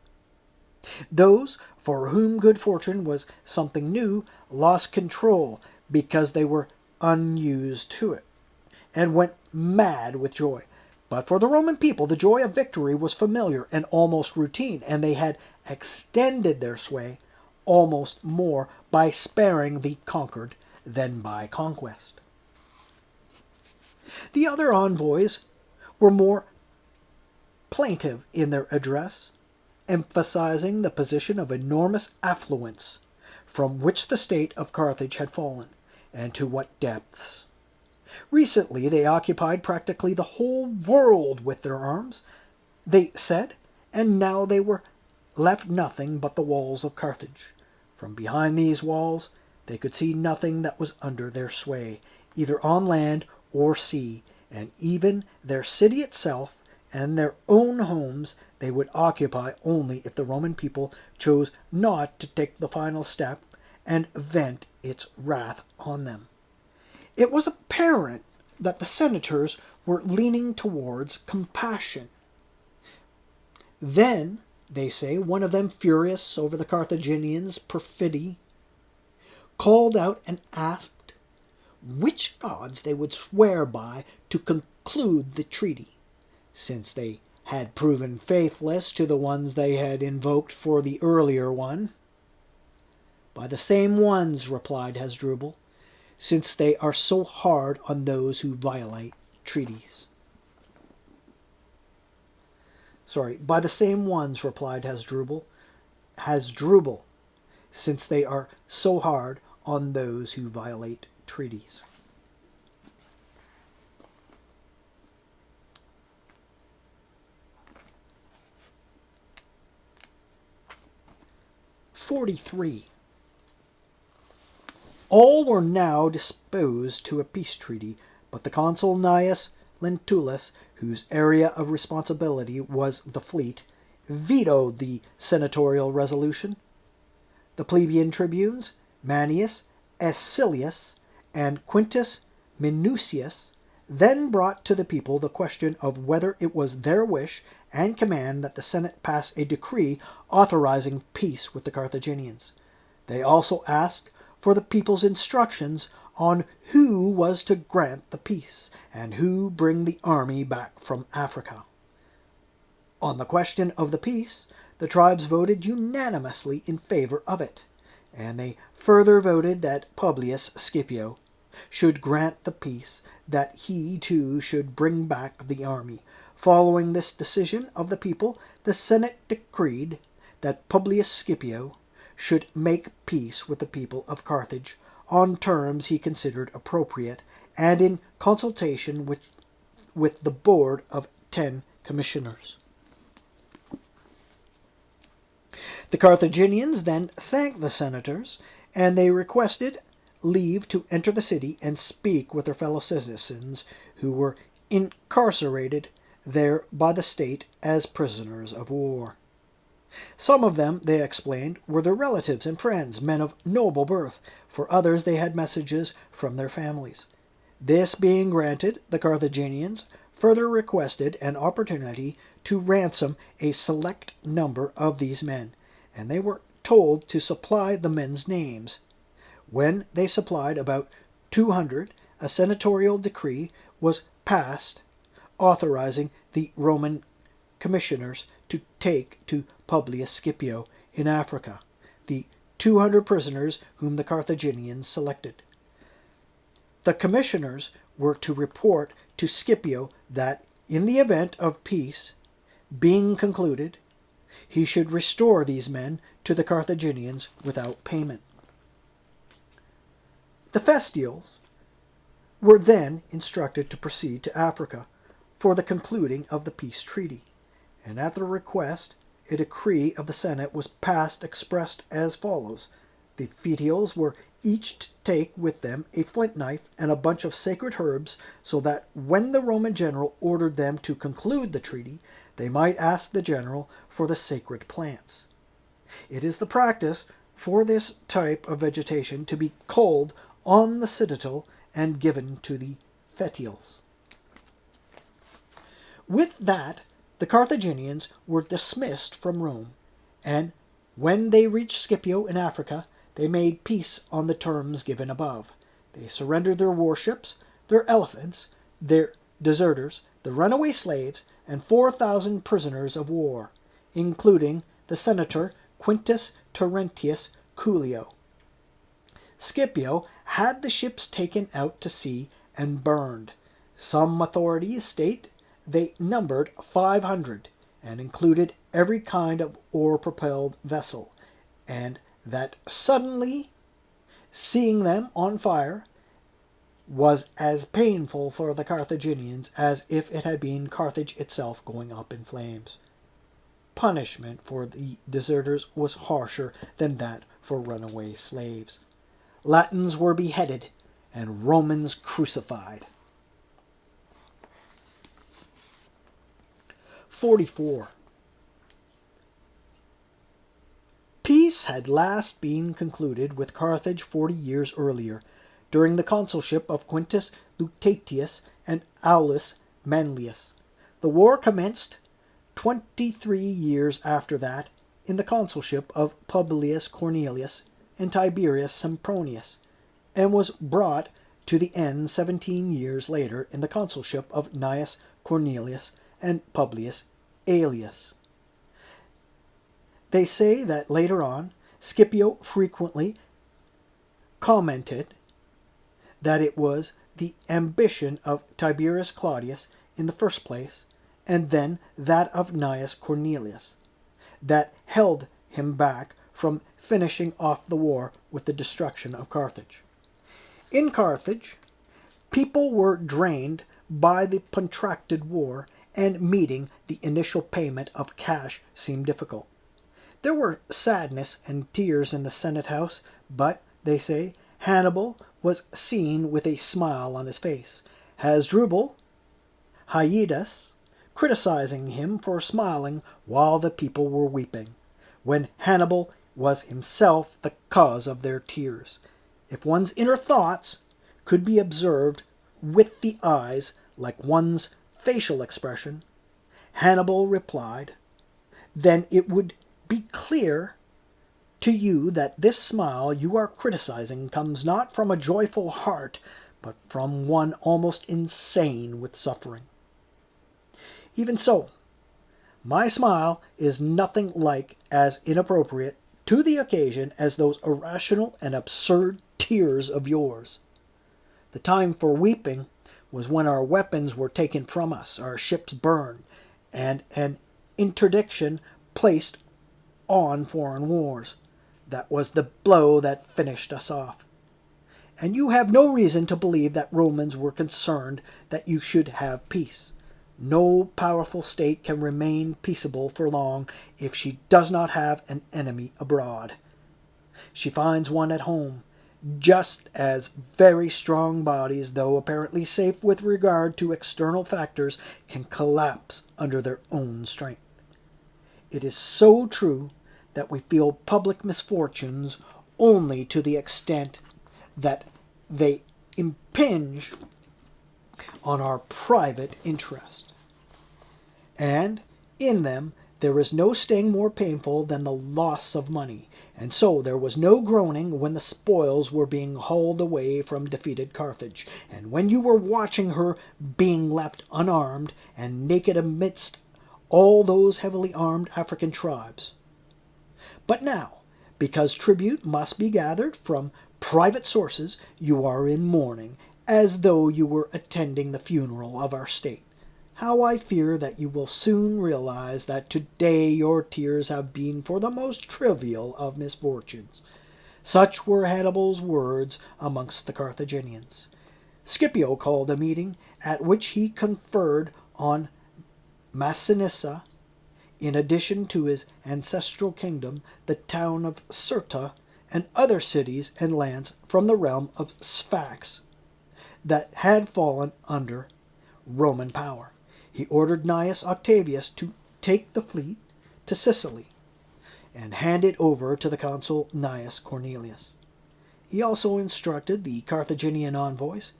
Those for whom good fortune was something new lost control because they were unused to it, and went mad with joy. But for the Roman people, the joy of victory was familiar and almost routine, and they had extended their sway almost more by sparing the conquered than by conquest. The other envoys were more plaintive in their address, emphasizing the position of enormous affluence from which the state of Carthage had fallen, and to what depths. Recently they occupied practically the whole world with their arms, they said, and now they were left nothing but the walls of Carthage. From behind these walls they could see nothing that was under their sway, either on land or sea, and even their city itself and their own homes they would occupy only if the Roman people chose not to take the final step and vent its wrath on them. It was apparent that the senators were leaning towards compassion. Then, they say, one of them, furious over the Carthaginians' perfidy, called out and asked which gods they would swear by to conclude the treaty, since they had proven faithless to the ones they had invoked for the earlier one. By the same ones, replied Hasdrubal, since they are so hard on those who violate treaties. By the same ones, replied Hasdrubal, since they are so hard on those who violate treaties. (43) All were now disposed to a peace treaty, but the consul Gnaeus Lentulus, whose area of responsibility was the fleet, vetoed the senatorial resolution. The plebeian tribunes, Manius Acilius and Quintus Minucius, then brought to the people the question of whether it was their wish and command that the Senate pass a decree authorizing peace with the Carthaginians. They also asked for the people's instructions on who was to grant the peace and who bring the army back from Africa. On the question of the peace, the tribes voted unanimously in favor of it, and they further voted that Publius Scipio should grant the peace, that he too should bring back the army. Following this decision of the people, the Senate decreed that Publius Scipio should make peace with the people of Carthage on terms he considered appropriate, and in consultation with the board of 10 commissioners. The Carthaginians then thanked the senators, and they requested leave to enter the city and speak with their fellow citizens who were incarcerated there by the state as prisoners of war. Some of them, they explained, were their relatives and friends, men of noble birth. For others they had messages from their families. This being granted, the Carthaginians further requested an opportunity to ransom a select number of these men, and they were told to supply the men's names. When they supplied about 200, a senatorial decree was passed authorizing the Roman commissioners to take to Publius Scipio in Africa the 200 prisoners whom the Carthaginians selected. The commissioners were to report to Scipio that, in the event of peace being concluded, he should restore these men to the Carthaginians without payment. The Festials were then instructed to proceed to Africa for the concluding of the peace treaty, and at their request a decree of the Senate was passed expressed as follows: the Fetials were each to take with them a flint knife and a bunch of sacred herbs, so that when the Roman general ordered them to conclude the treaty, they might ask the general for the sacred plants. It is the practice for this type of vegetation to be culled on the citadel and given to the Fetials. With that, the Carthaginians were dismissed from Rome, and when they reached Scipio in Africa, they made peace on the terms given above. They surrendered their warships, their elephants, their deserters, the runaway slaves, and 4,000 prisoners of war, including the senator Quintus Terentius Cullio. Scipio had the ships taken out to sea and burned. Some authorities state they numbered 500 and included every kind of oar-propelled vessel, and that suddenly seeing them on fire was as painful for the Carthaginians as if it had been Carthage itself going up in flames. Punishment for the deserters was harsher than that for runaway slaves. Latins were beheaded and Romans crucified. 44. Peace had last been concluded with Carthage 40 years earlier, during the consulship of Quintus Lutatius and Aulus Manlius. The war commenced 23 years after that, in the consulship of Publius Cornelius and Tiberius Sempronius, and was brought to the end 17 years later in the consulship of Gnaeus Cornelius and Publius Aelius. They say that later on, Scipio frequently commented that it was the ambition of Tiberius Claudius in the first place, and then that of Gnaeus Cornelius, that held him back from finishing off the war with the destruction of Carthage. In Carthage, people were drained by the protracted war, and meeting the initial payment of cash seemed difficult. There were sadness and tears in the Senate house, but, they say, Hannibal was seen with a smile on his face. Hasdrubal, Hyades, criticizing him for smiling while the people were weeping, when Hannibal was himself the cause of their tears. If one's inner thoughts could be observed with the eyes like one's facial expression, Hannibal replied, then it would be clear to you that this smile you are criticizing comes not from a joyful heart, but from one almost insane with suffering. Even so, my smile is nothing like as inappropriate to the occasion as those irrational and absurd tears of yours. The time for weeping was when our weapons were taken from us, our ships burned, and an interdiction placed on foreign wars. That was the blow that finished us off. And you have no reason to believe that Romans were concerned that you should have peace. No powerful state can remain peaceable for long if she does not have an enemy abroad. She finds one at home, just as very strong bodies, though apparently safe with regard to external factors, can collapse under their own strength. It is so true that we feel public misfortunes only to the extent that they impinge on our private interest. And in them there is no sting more painful than the loss of money, and so there was no groaning when the spoils were being hauled away from defeated Carthage, and when you were watching her being left unarmed and naked amidst all those heavily armed African tribes. But now, because tribute must be gathered from private sources, you are in mourning, as though you were attending the funeral of our state. How I fear that you will soon realize that today your tears have been for the most trivial of misfortunes. Such were Hannibal's words amongst the Carthaginians. Scipio called a meeting at which he conferred on Massinissa in addition to his ancestral kingdom, the town of Cirta, and other cities and lands from the realm of Sfax that had fallen under Roman power. He ordered Gnaeus Octavius to take the fleet to Sicily and hand it over to the consul Gnaeus Cornelius. He also instructed the Carthaginian envoys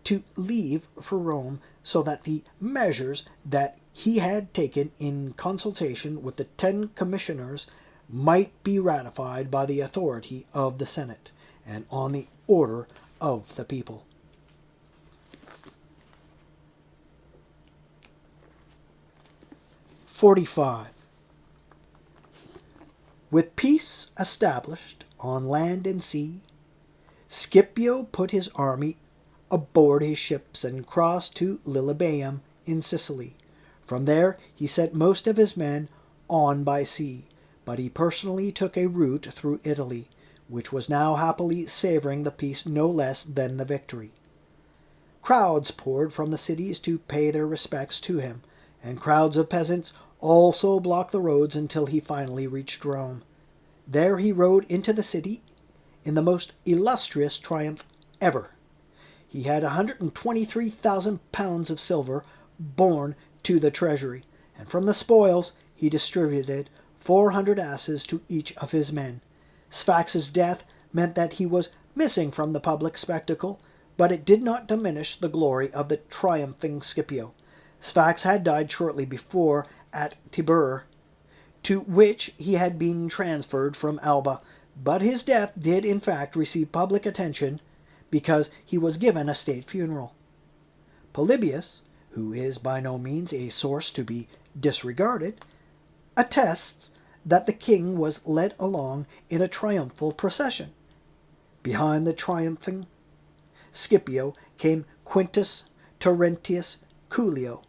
to leave for Rome so that the measures that he had taken in consultation with the 10 commissioners might be ratified by the authority of the Senate and on the order of the people. "45. With peace established on land and sea, Scipio put his army aboard his ships and crossed to Lilybaeum in Sicily. From there he sent most of his men on by sea, but he personally took a route through Italy, which was now happily savoring the peace no less than the victory. Crowds poured from the cities to pay their respects to him, and crowds of peasants also blocked the roads until he finally reached Rome. There he rode into the city in the most illustrious triumph ever. He had 123,000 pounds of silver borne to the treasury, and from the spoils he distributed 400 asses to each of his men. Sfax's death meant that he was missing from the public spectacle, but it did not diminish the glory of the triumphing Scipio. Sfax had died shortly before at Tibur, to which he had been transferred from Alba, but his death did in fact receive public attention because he was given a state funeral. Polybius, who is by no means a source to be disregarded, attests that the king was led along in a triumphal procession. Behind the triumphing Scipio came Quintus Terentius Cullio,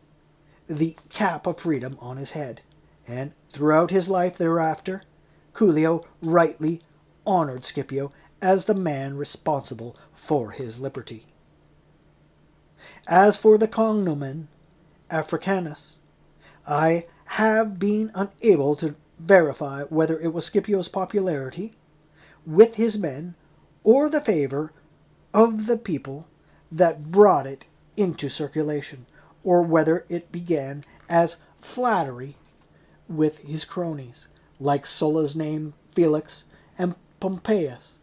the cap of freedom on his head, and throughout his life thereafter, Cullio rightly honored Scipio as the man responsible for his liberty. As for the cognomen Africanus, I have been unable to verify whether it was Scipio's popularity with his men or the favor of the people that brought it into circulation, or whether it began as flattery with his cronies, like Sulla's name Felix and Pompeius.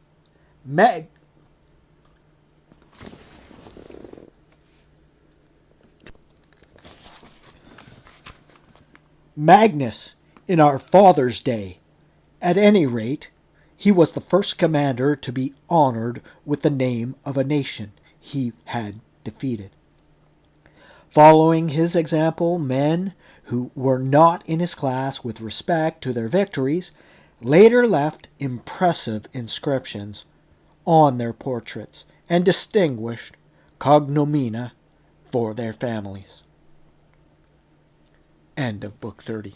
Magnus in our father's day. At any rate, he was the first commander to be honored with the name of a nation he had defeated. Following his example, men who were not in his class with respect to their victories later left impressive inscriptions on their portraits and distinguished cognomina for their families. End of Book 30.